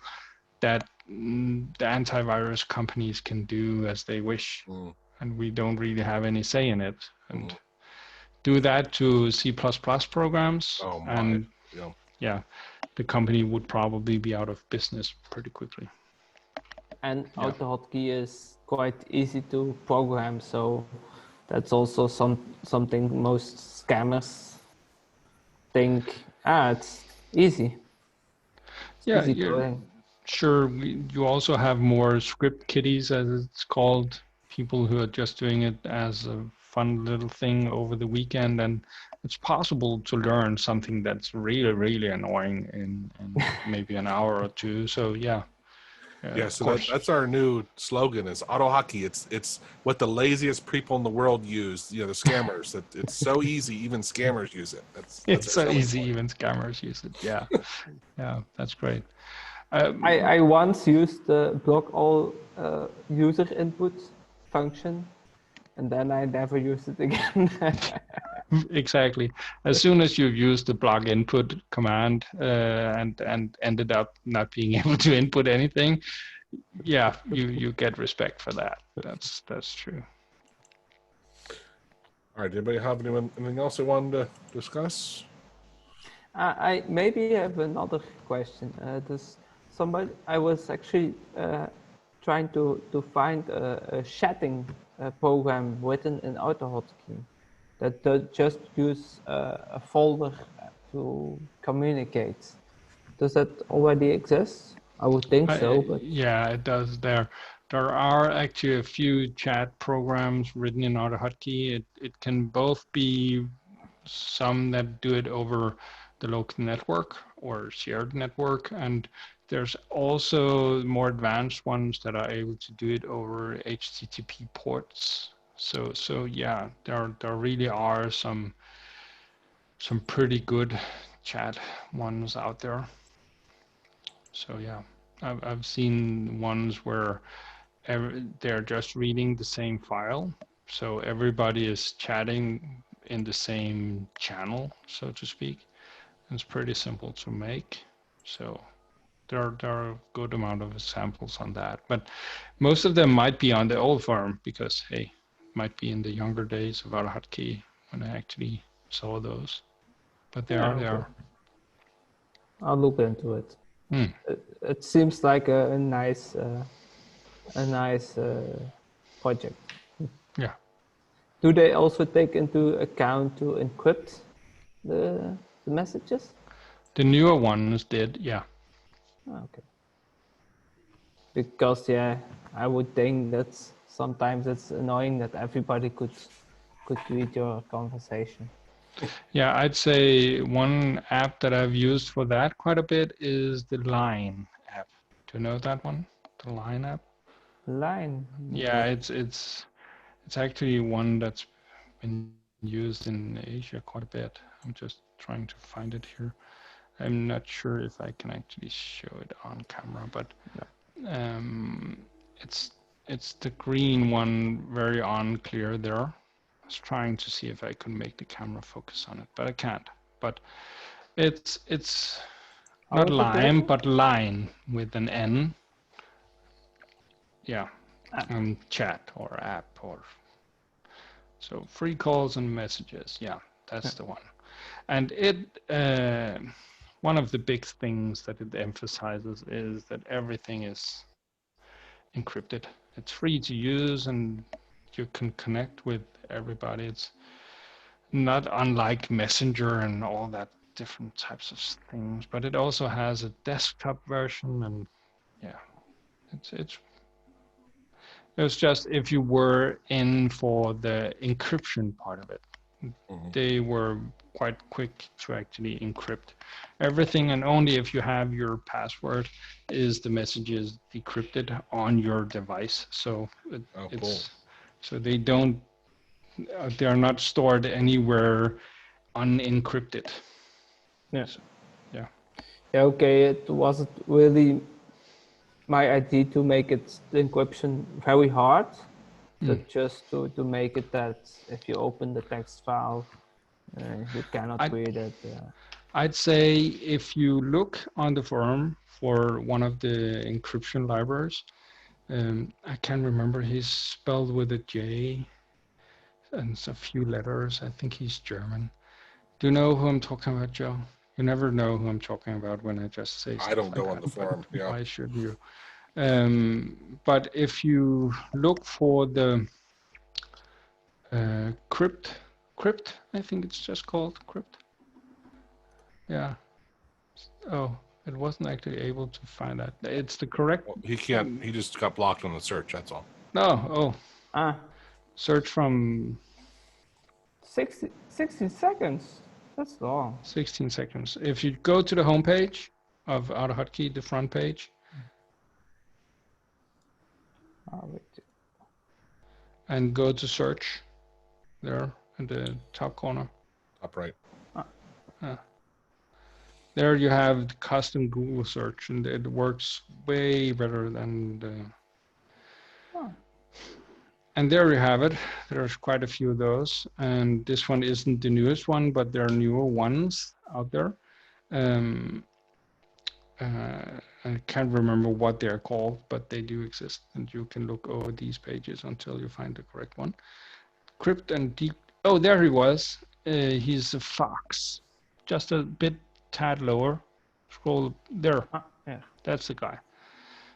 that the antivirus companies can do as they wish, and we don't really have any say in it. And do that to C++ programs, Oh my. and Yeah. yeah, the company would probably be out of business pretty quickly. And Yeah. AutoHotkey is quite easy to program, so that's also something most scammers think, it's easy. It's Yeah, easy coding. sure. You also have more script kiddies, as it's called, people who are just doing it as a fun little thing over the weekend, and it's possible to learn something that's really, really annoying in maybe an hour or two. So yeah. Yeah, Of so course. that's our new slogan is AutoHotkey. It's what the laziest people in the world use. The scammers. It's so easy, even scammers use it. That's It's our so selling easy, point. even scammers use it. Yeah, yeah, that's great. I once used the block all user input function, and then I never used it again. Exactly. As soon as you've used the block input command and ended up not being able to input anything, yeah, you get respect for that. That's true. All right. Anybody have anything else they wanted to discuss? I maybe have another question. Does somebody? I was actually trying to find a chatting program written in AutoHotkey that just use a folder to communicate. Does that already exist? I would think so, but Yeah, it does. There are actually a few chat programs written in AutoHotkey. It can both be some that do it over the local network or shared network, and there's also more advanced ones that are able to do it over HTTP ports. So yeah, there really are some pretty good chat ones out there. So yeah, I've seen ones where they're just reading the same file, so everybody is chatting in the same channel, so to speak. It's pretty simple to make. So there are a good amount of examples on that, but most of them might be on the old farm because hey, might be in the younger days of AutoHotkey when I actually saw those. But they are there. I'll look into it. It seems like a nice project. Yeah. Do they also take into account to encrypt the messages? The newer ones did, yeah. Okay. Because yeah, I would think that sometimes it's annoying that everybody could read your conversation. Yeah, I'd say one app that I've used for that quite a bit is the Line app. Do you know that one? The Line app? Line. Yeah, it's actually one that's been used in Asia quite a bit. I'm just trying to find it here. I'm not sure if I can actually show it on camera, but it's the green one, very unclear there. I was trying to see if I could make the camera focus on it, but I can't. But it's not Lime, but Line with an N. Yeah, and chat or app or so free calls and messages. Yeah, that's the one. And it one of the big things that it emphasizes is that everything is encrypted. It's free to use and you can connect with everybody. It's not unlike Messenger and all that different types of things, but it also has a desktop version, and yeah, it's just if you were in for the encryption part of it, they were quite quick to actually encrypt everything, and only if you have your password is the messages decrypted on your device. So so they're not stored anywhere unencrypted. Yeah. So, yeah. Yeah. Okay. It wasn't really my idea to make it the encryption very hard, but just to make it that if you open the text file, you cannot read it. I'd say if you look on the forum for one of the encryption libraries, I can't remember, he's spelled with a J and a few letters. I think he's German. Do you know who I'm talking about, Joe? You never know who I'm talking about when I just say I stuff don't like go on that. the forum. But Yeah. why should you? But if you look for the crypt, I think it's just called crypt. Yeah. Oh, it wasn't actually able to find that. It's the correct. Well, he can't. He just got blocked on the search. That's all. No. Oh, Ah, search from 60 seconds. That's long. 16 seconds. If you go to the homepage of AutoHotkey, the front page, Wait. and go to search there in the top corner. Top right. There you have the custom Google search, and it works way better than the. Oh. And there you have it. There's quite a few of those, and this one isn't the newest one, but there are newer ones out there. I can't remember what they're called, but they do exist, and you can look over these pages until you find the correct one. Crypt and deep. Oh, there he was. He's a fox, just a bit tad lower. Scroll there. Yeah. That's the guy.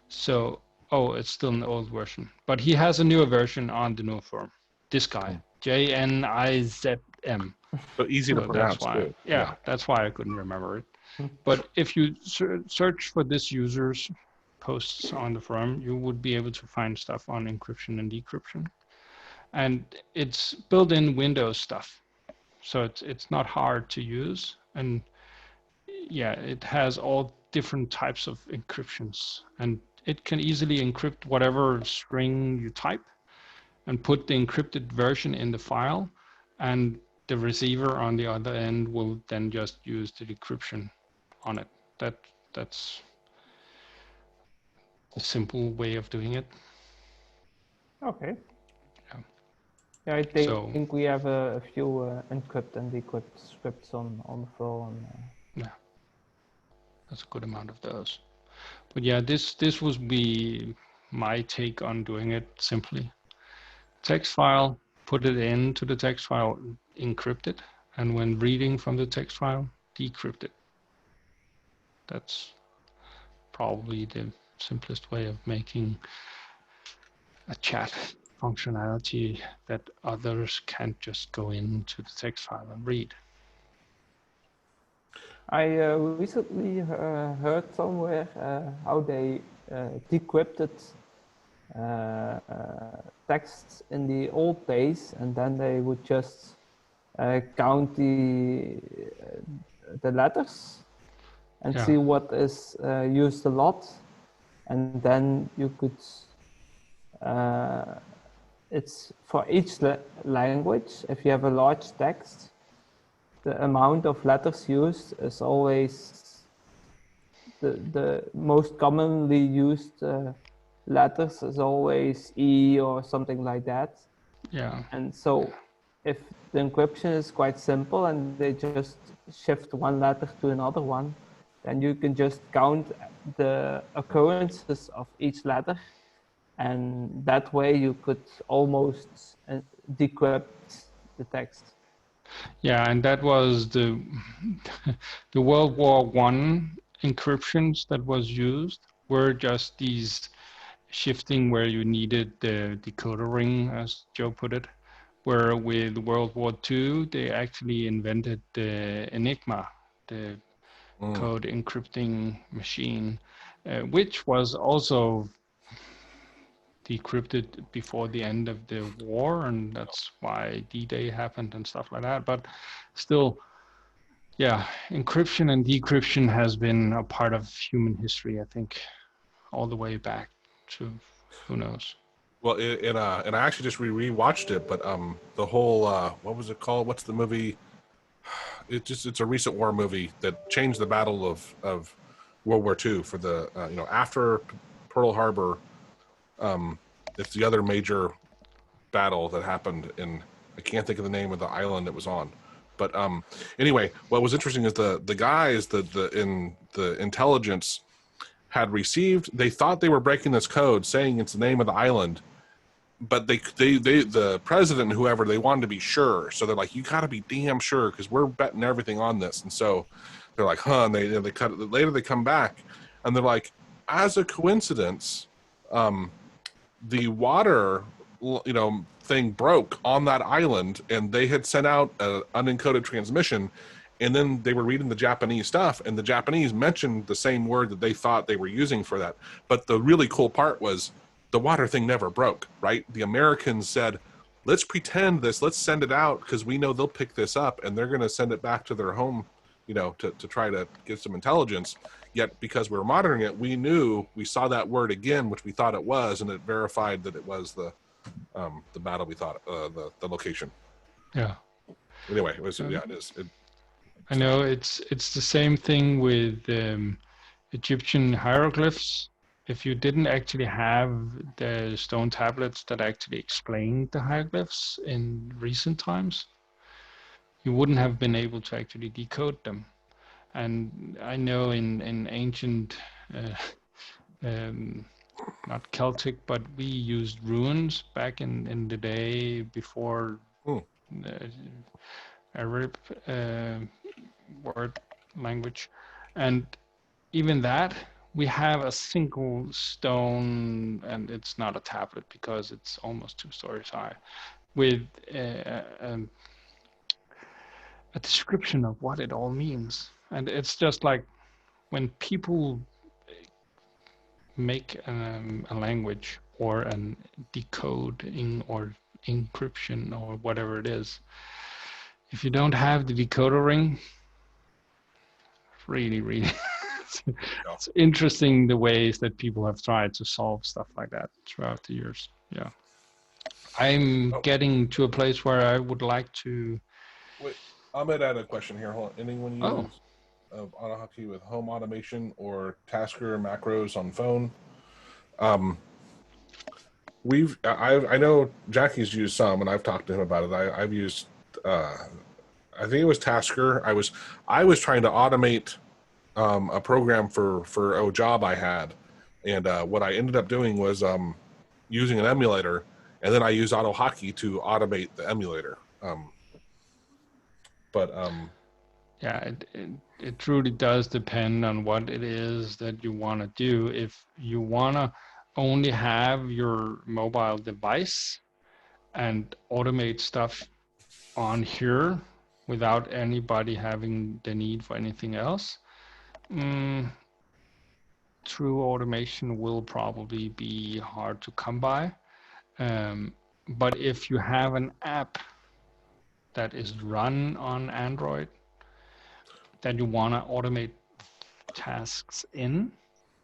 So, oh, it's still an old version, but he has a newer version on the new form. This guy, JNIZM. But easy to So pronounce that's why, too. yeah, that's why I couldn't remember it. But if you search for this user's posts on the forum, you would be able to find stuff on encryption and decryption. And it's built-in Windows stuff. So it's not hard to use. And yeah, it has all different types of encryptions. And it can easily encrypt whatever string you type and put the encrypted version in the file. And the receiver on the other end will then just use the decryption on it. That's a simple way of doing it. Okay. Yeah. Yeah, I think we have a few encrypt and decrypt scripts on the phone. Yeah, that's a good amount of those. But yeah, this would be my take on doing it simply. Text file, put it into the text file, encrypt it, and when reading from the text file, decrypt it. That's probably the simplest way of making a chat functionality that others can't just go into the text file and read. I recently heard somewhere how they decrypted texts in the old days, and then they would just count the letters and see what is used a lot, and then you could it's for each language. If you have a large text, the amount of letters used is always the most commonly used letters is always E or something like that. Yeah. And so if the encryption is quite simple and they just shift one letter to another one, then you can just count the occurrences of each letter. And that way you could almost decrypt the text. Yeah, and that was the World War I encryptions that was used were just these shifting where you needed the decoder ring, as Joe put it, where with World War II, they actually invented the Enigma, the code encrypting machine, which was also decrypted before the end of the war, and that's why D-Day happened and stuff like that. But still, yeah, encryption and decryption has been a part of human history, I think, all the way back to who knows. Well, and I actually just rewatched it, but the whole what was it called? What's the movie? It's a recent war movie that changed the battle of World War II for the after Pearl Harbor. It's the other major battle that happened in, I can't think of the name of the island it was on, But anyway, what was interesting is the guys in the intelligence had received. They thought they were breaking this code, saying it's the name of the island, but they the president, whoever, they wanted to be sure. So they're like, you got to be damn sure because we're betting everything on this. And so they're like, huh? And they cut it. Later they come back and they're like, as a coincidence, the water, thing broke on that island, and they had sent out an unencoded transmission, and then they were reading the Japanese stuff, and the Japanese mentioned the same word that they thought they were using for that. But the really cool part was the water thing never broke, right? The Americans said, let's pretend this, let's send it out because we know they'll pick this up and they're going to send it back to their home, to try to get some intelligence. Yet because we were monitoring it, we saw that word again, which we thought it was, and it verified that it was the battle we thought, the location. Yeah. Anyway, it is. I know it's the same thing with Egyptian hieroglyphs. If you didn't actually have the stone tablets that actually explained the hieroglyphs in recent times, you wouldn't have been able to actually decode them. And I know in ancient, not Celtic, but we used runes back in the day before Arab word language. And even that, we have a single stone, and it's not a tablet because it's almost 2 stories high, with a description of what it all means. And it's just like when people make a language or an decoding or encryption or whatever it is, if you don't have the decoder ring, really it's interesting the ways that people have tried to solve stuff like that throughout the years. Yeah, I'm getting to a place where I would like to. Wait, Ahmed had a question here. Hold on. Anyone use AutoHotkey with home automation or Tasker macros on phone? I know Jackie's used some, and I've talked to him about it. I've used, I think it was Tasker. I was trying to automate a program for a job I had, and what I ended up doing was using an emulator, and then I used AutoHotkey to automate the emulator. Yeah, it truly does depend on what it is that you want to do. If you want to only have your mobile device and automate stuff on here without anybody having the need for anything else, true automation will probably be hard to come by. But if you have an app that is run on Android that you want to automate tasks in,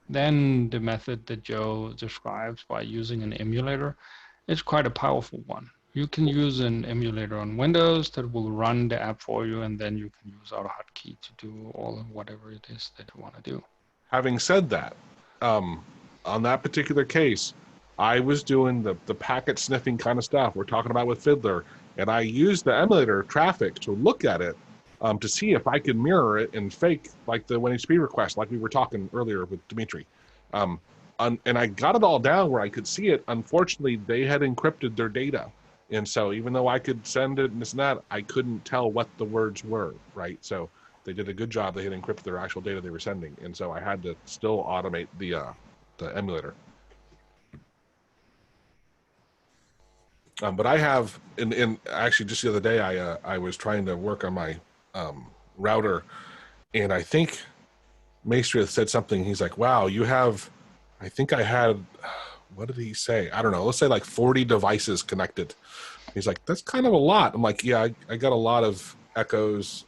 then the method that Joe describes by using an emulator is quite a powerful one. You can use an emulator on Windows that will run the app for you, and then you can use AutoHotkey to do all of whatever it is that you want to do. Having said that, on that particular case, I was doing the packet sniffing kind of stuff we're talking about with Fiddler, and I used the emulator traffic to look at it to see if I could mirror it and fake like the WinHP request, like we were talking earlier with Dimitri. And I got it all down where I could see it. Unfortunately, they had encrypted their data. And so even though I could send it and this and that, I couldn't tell what the words were, right? So they did a good job. They had encrypted their actual data they were sending. And so I had to still automate the emulator. But I have, in actually just the other day, I was trying to work on my router, and I think Maestria said something. He's like, wow, you have, I think I had, what did he say? I don't know. Let's say like 40 devices connected. He's like, that's kind of a lot. I'm like, yeah, I got a lot of echoes.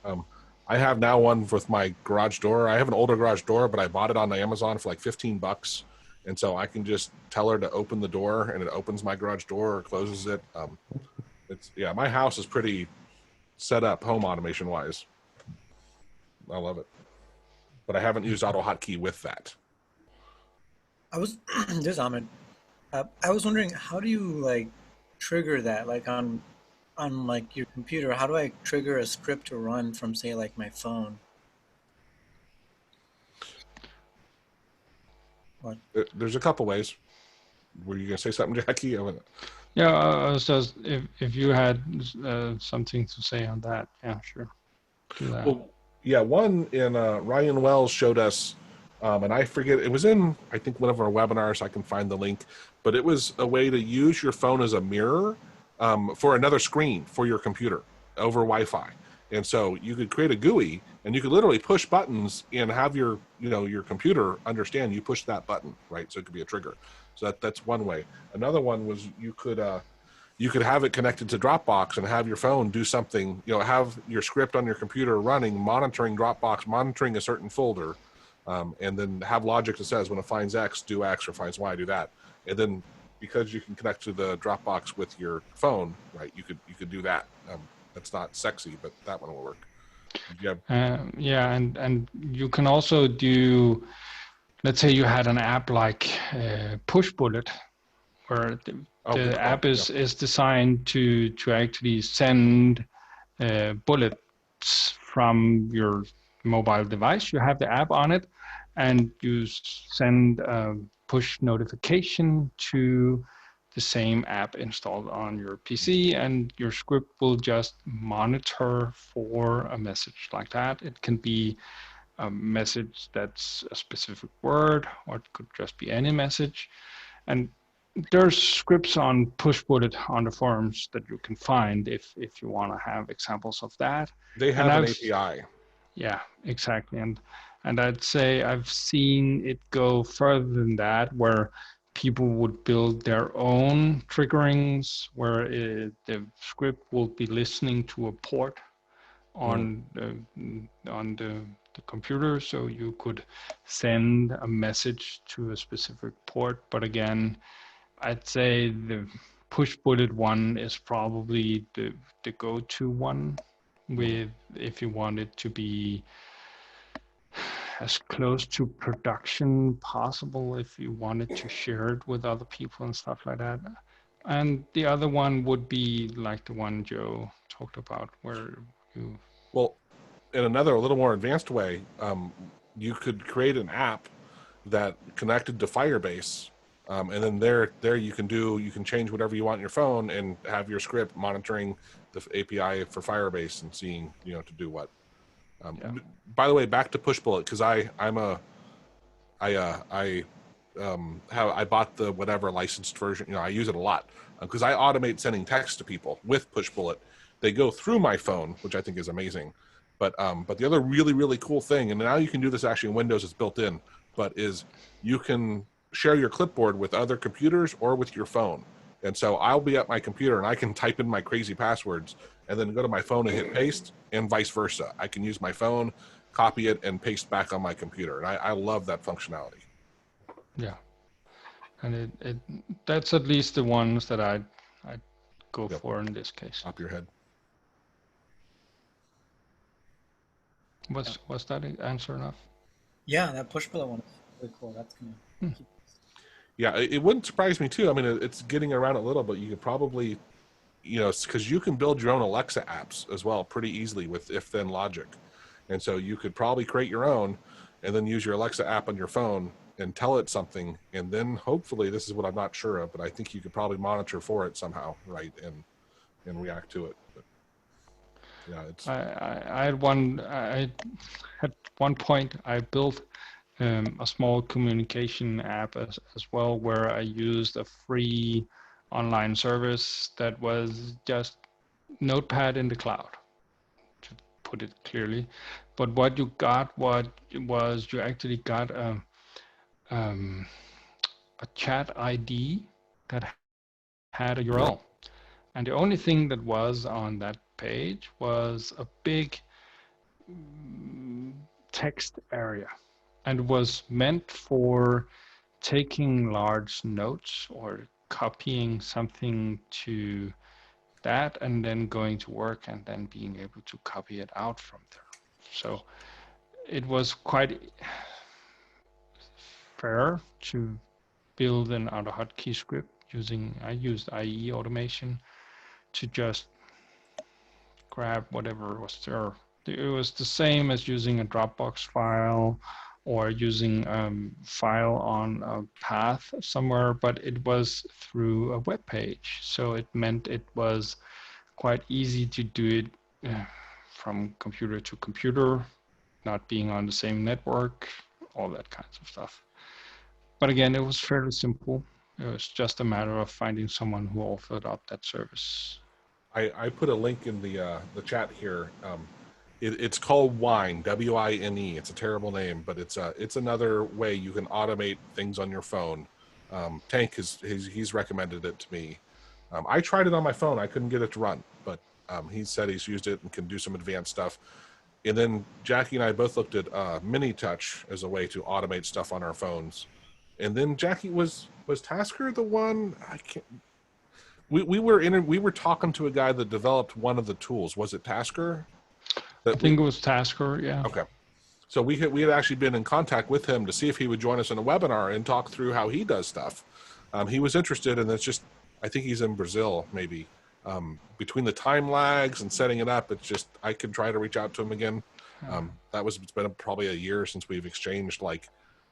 I have now one with my garage door. I have an older garage door, but I bought it on Amazon for like $15. And so I can just tell her to open the door, and it opens my garage door or closes it. My house is pretty set up home automation wise. I love it, but I haven't used AutoHotkey with that. This is Ahmed. I was wondering, how do you like trigger that? Like on on like your computer, how do I trigger a script to run from, say, like my phone? What? There's a couple ways. Were you gonna say something, Jackie? Yeah, I was just, if you had something to say on that, yeah, sure, do that. Well, yeah, one in Ryan Wells showed us, and I forget, it was in, I think, one of our webinars. I can find the link, but it was a way to use your phone as a mirror for another screen for your computer over Wi-Fi. And so you could create a GUI, and you could literally push buttons and have your, your computer understand you push that button, right? So it could be a trigger. So that's one way. Another one was you could have it connected to Dropbox and have your phone do something, have your script on your computer running, monitoring Dropbox, monitoring a certain folder, and then have logic that says when it finds X, do X, or finds Y, do that. And then because you can connect to the Dropbox with your phone, right, you could do that. That's not sexy, but that one will work. Yeah. Yeah, and you can also do, let's say you had an app like Push Bullet, where the app is designed to actually send bullets from your mobile device. You have the app on it, and you send a push notification to the same app installed on your PC, and your script will just monitor for a message like that. It can be a message that's a specific word, or it could just be any message. And there's scripts on Pushbullet on the forums that you can find if you want to have examples of that. They have an API. Yeah, exactly. And I'd say I've seen it go further than that, where people would build their own triggerings, where the script will be listening to a port on the computer, so you could send a message to a specific port. But again, I'd say the push bullet one is probably the go-to one, with if you want it to be as close to production possible, if you wanted to share it with other people and stuff like that. And the other one would be like the one Joe talked about, where you... Well, in another, a little more advanced way, you could create an app that connected to Firebase, and then there you can change whatever you want on your phone and have your script monitoring the API for Firebase and seeing to do what. By the way, back to Pushbullet, because I bought the whatever licensed version. I use it a lot because I automate sending text to people with Pushbullet. They go through my phone, which I think is amazing. But the other really, really cool thing, and now you can do this actually in Windows, it's built in, but is you can share your clipboard with other computers or with your phone. And so I'll be at my computer and I can type in my crazy passwords and then go to my phone and hit paste, and vice versa. I can use my phone, copy it, and paste back on my computer. And I love that functionality. Yeah. And that's at least the ones that I'd go for in this case. Top your head. Was that answer enough? Yeah, that push bullet one is really cool. That's gonna keep... Yeah, it wouldn't surprise me too. I mean, it's getting around a little, but you could probably, because you can build your own Alexa apps as well pretty easily with if-then logic. And so you could probably create your own and then use your Alexa app on your phone and tell it something. And then hopefully, this is what I'm not sure of, but I think you could probably monitor for it somehow, right? And react to it. But yeah, it's... I at one point I built a small communication app as well, where I used a free online service that was just Notepad in the cloud, to put it clearly. But what you got, you actually got a chat ID that had a URL. And the only thing that was on that page was a big text area, and was meant for taking large notes or copying something to that and then going to work and then being able to copy it out from there. So it was quite fair to build an AutoHotkey script I used IE automation to just grab whatever was there. It was the same as using a Dropbox file or using a file on a path somewhere, but it was through a web page. So it meant it was quite easy to do it from computer to computer, not being on the same network, all that kinds of stuff. But again, it was fairly simple. It was just a matter of finding someone who offered up that service. I put a link in the chat here. It's called Wine, W-I-N-E. It's a terrible name, but it's another way you can automate things on your phone. Tank he's recommended it to me. I tried it on my phone. I couldn't get it to run, but he said he's used it and can do some advanced stuff. And then Jackie and I both looked at Mini Touch as a way to automate stuff on our phones. And then Jackie was Tasker the one? I can't. We were talking to a guy that developed one of the tools. Was it Tasker? I think it was Tasker, yeah. Okay. So we had actually been in contact with him to see if he would join us in a webinar and talk through how he does stuff. He was interested, and it's just, I think he's in Brazil, maybe. Between the time lags and setting it up, it's just, I could try to reach out to him again. It's been probably a year since we've exchanged, like,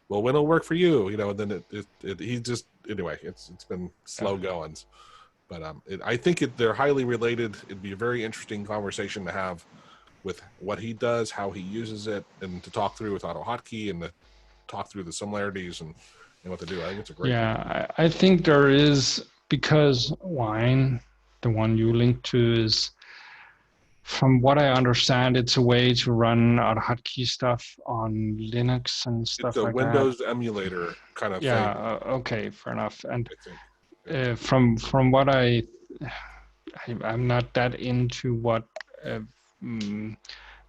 well, when it'll work for you, and then he just, anyway, it's been slow goings. But I think they're highly related. It'd be a very interesting conversation to have with what he does, how he uses it, and to talk through with AutoHotkey and to talk through the similarities and what to do. I think it's a great one. I think there is, because Wine, the one you linked to, is, from what I understand, it's a way to run AutoHotkey stuff on Linux and stuff like that. It's a Windows emulator kind of thing. Yeah, okay, fair enough. And from what I'm not that into what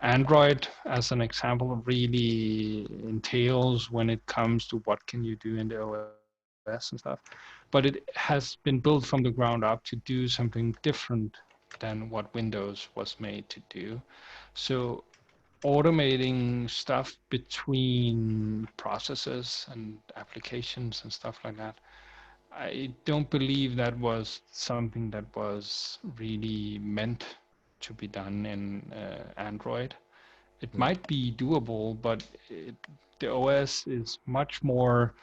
Android, as an example, really entails when it comes to what can you do in the OS and stuff. But it has been built from the ground up to do something different than what Windows was made to do. So automating stuff between processes and applications and stuff like that, I don't believe that was something that was really meant to be done in Android. It might be doable, but the OS is much more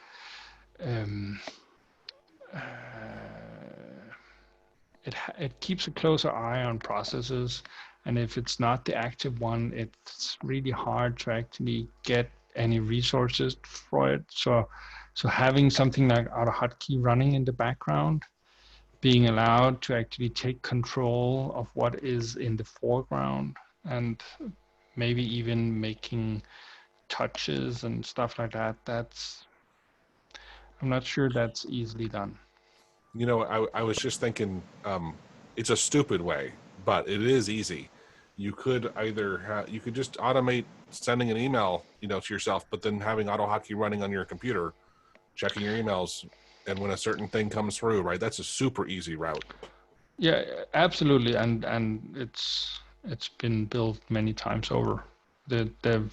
it keeps a closer eye on processes, and if it's not the active one, it's really hard to actually get any resources for it. So having something like AutoHotkey running in the background, being allowed to actually take control of what is in the foreground, and maybe even making touches and stuff like that, I'm not sure that's easily done. I was just thinking, it's a stupid way, but it is easy. You could either you could just automate sending an email, to yourself, but then having AutoHotkey running on your computer, checking your emails, and when a certain thing comes through, right? That's a super easy route. Yeah, absolutely, and it's been built many times over. The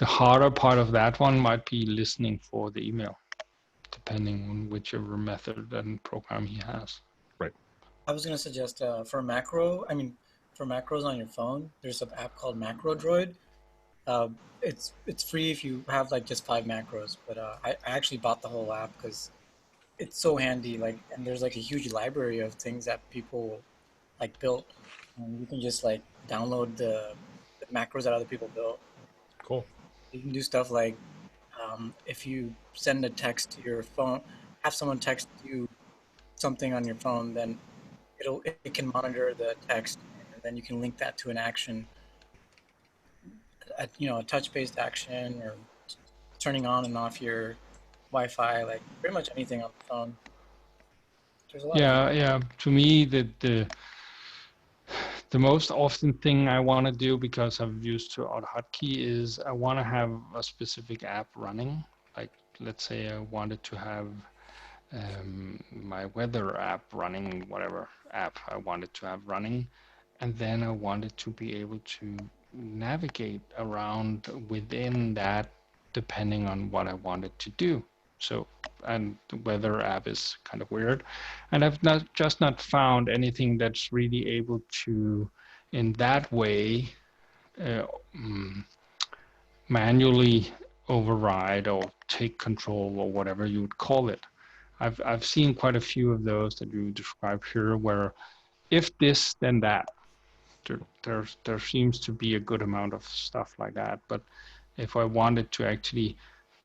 harder part of that one might be listening for the email, depending on whichever method and program he has. Right. I was going to suggest for macros on your phone, there's an app called Macro Droid. It's free if you have like just 5 macros, but I actually bought the whole app because it's so handy. And there's like a huge library of things that people like built, and you can just like download the macros that other people built. Cool. You can do stuff like if you send a text to your phone, have someone text you something on your phone, then it can monitor the text, and then you can link that to an action, a touch-based action, or turning on and off your Wi-Fi, like pretty much anything on the phone. There's a lot. Yeah. To me, the most often thing I want to do, because I'm used to AutoHotkey, is I want to have a specific app running. Like, let's say I wanted to have my weather app running, whatever app I wanted to have running, and then I wanted to be able to navigate around within that depending on what I wanted to do. So, and the weather app is kind of weird, and I've not found anything that's really able to in that way uh, manually override or take control or whatever you would call it. I've seen quite a few of those that you describe here, where if this then that. There seems to be a good amount of stuff like that. But if I wanted to actually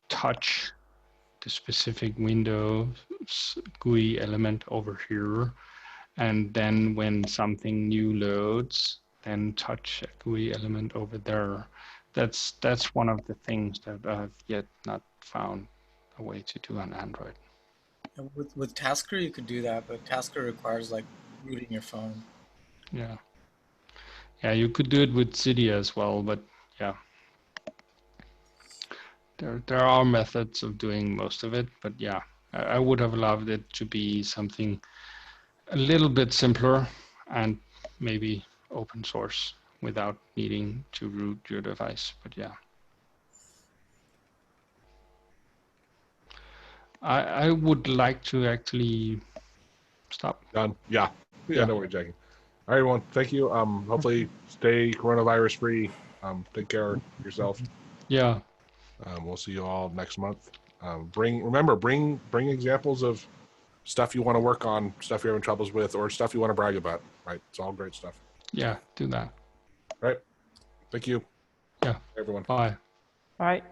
touch the specific Windows GUI element over here, and then when something new loads, then touch a GUI element over there. That's one of the things that I've yet not found a way to do on Android. And with Tasker, you could do that, but Tasker requires like rooting your phone. Yeah. Yeah, you could do it with Cydia as well, but yeah. There are methods of doing most of it, but yeah, I would have loved it to be something a little bit simpler and maybe open source without needing to root your device. But yeah, I would like to actually stop. Done. Yeah. Yeah. No, we're checking. All right, everyone. Thank you. Hopefully stay coronavirus free. Take care of yourself. Yeah. We'll see you all next month. Bring examples of stuff you want to work on, stuff you're having troubles with, or stuff you want to brag about. Right? It's all great stuff. Yeah. Do that. All right. Thank you. Yeah. Everyone. Bye. Bye.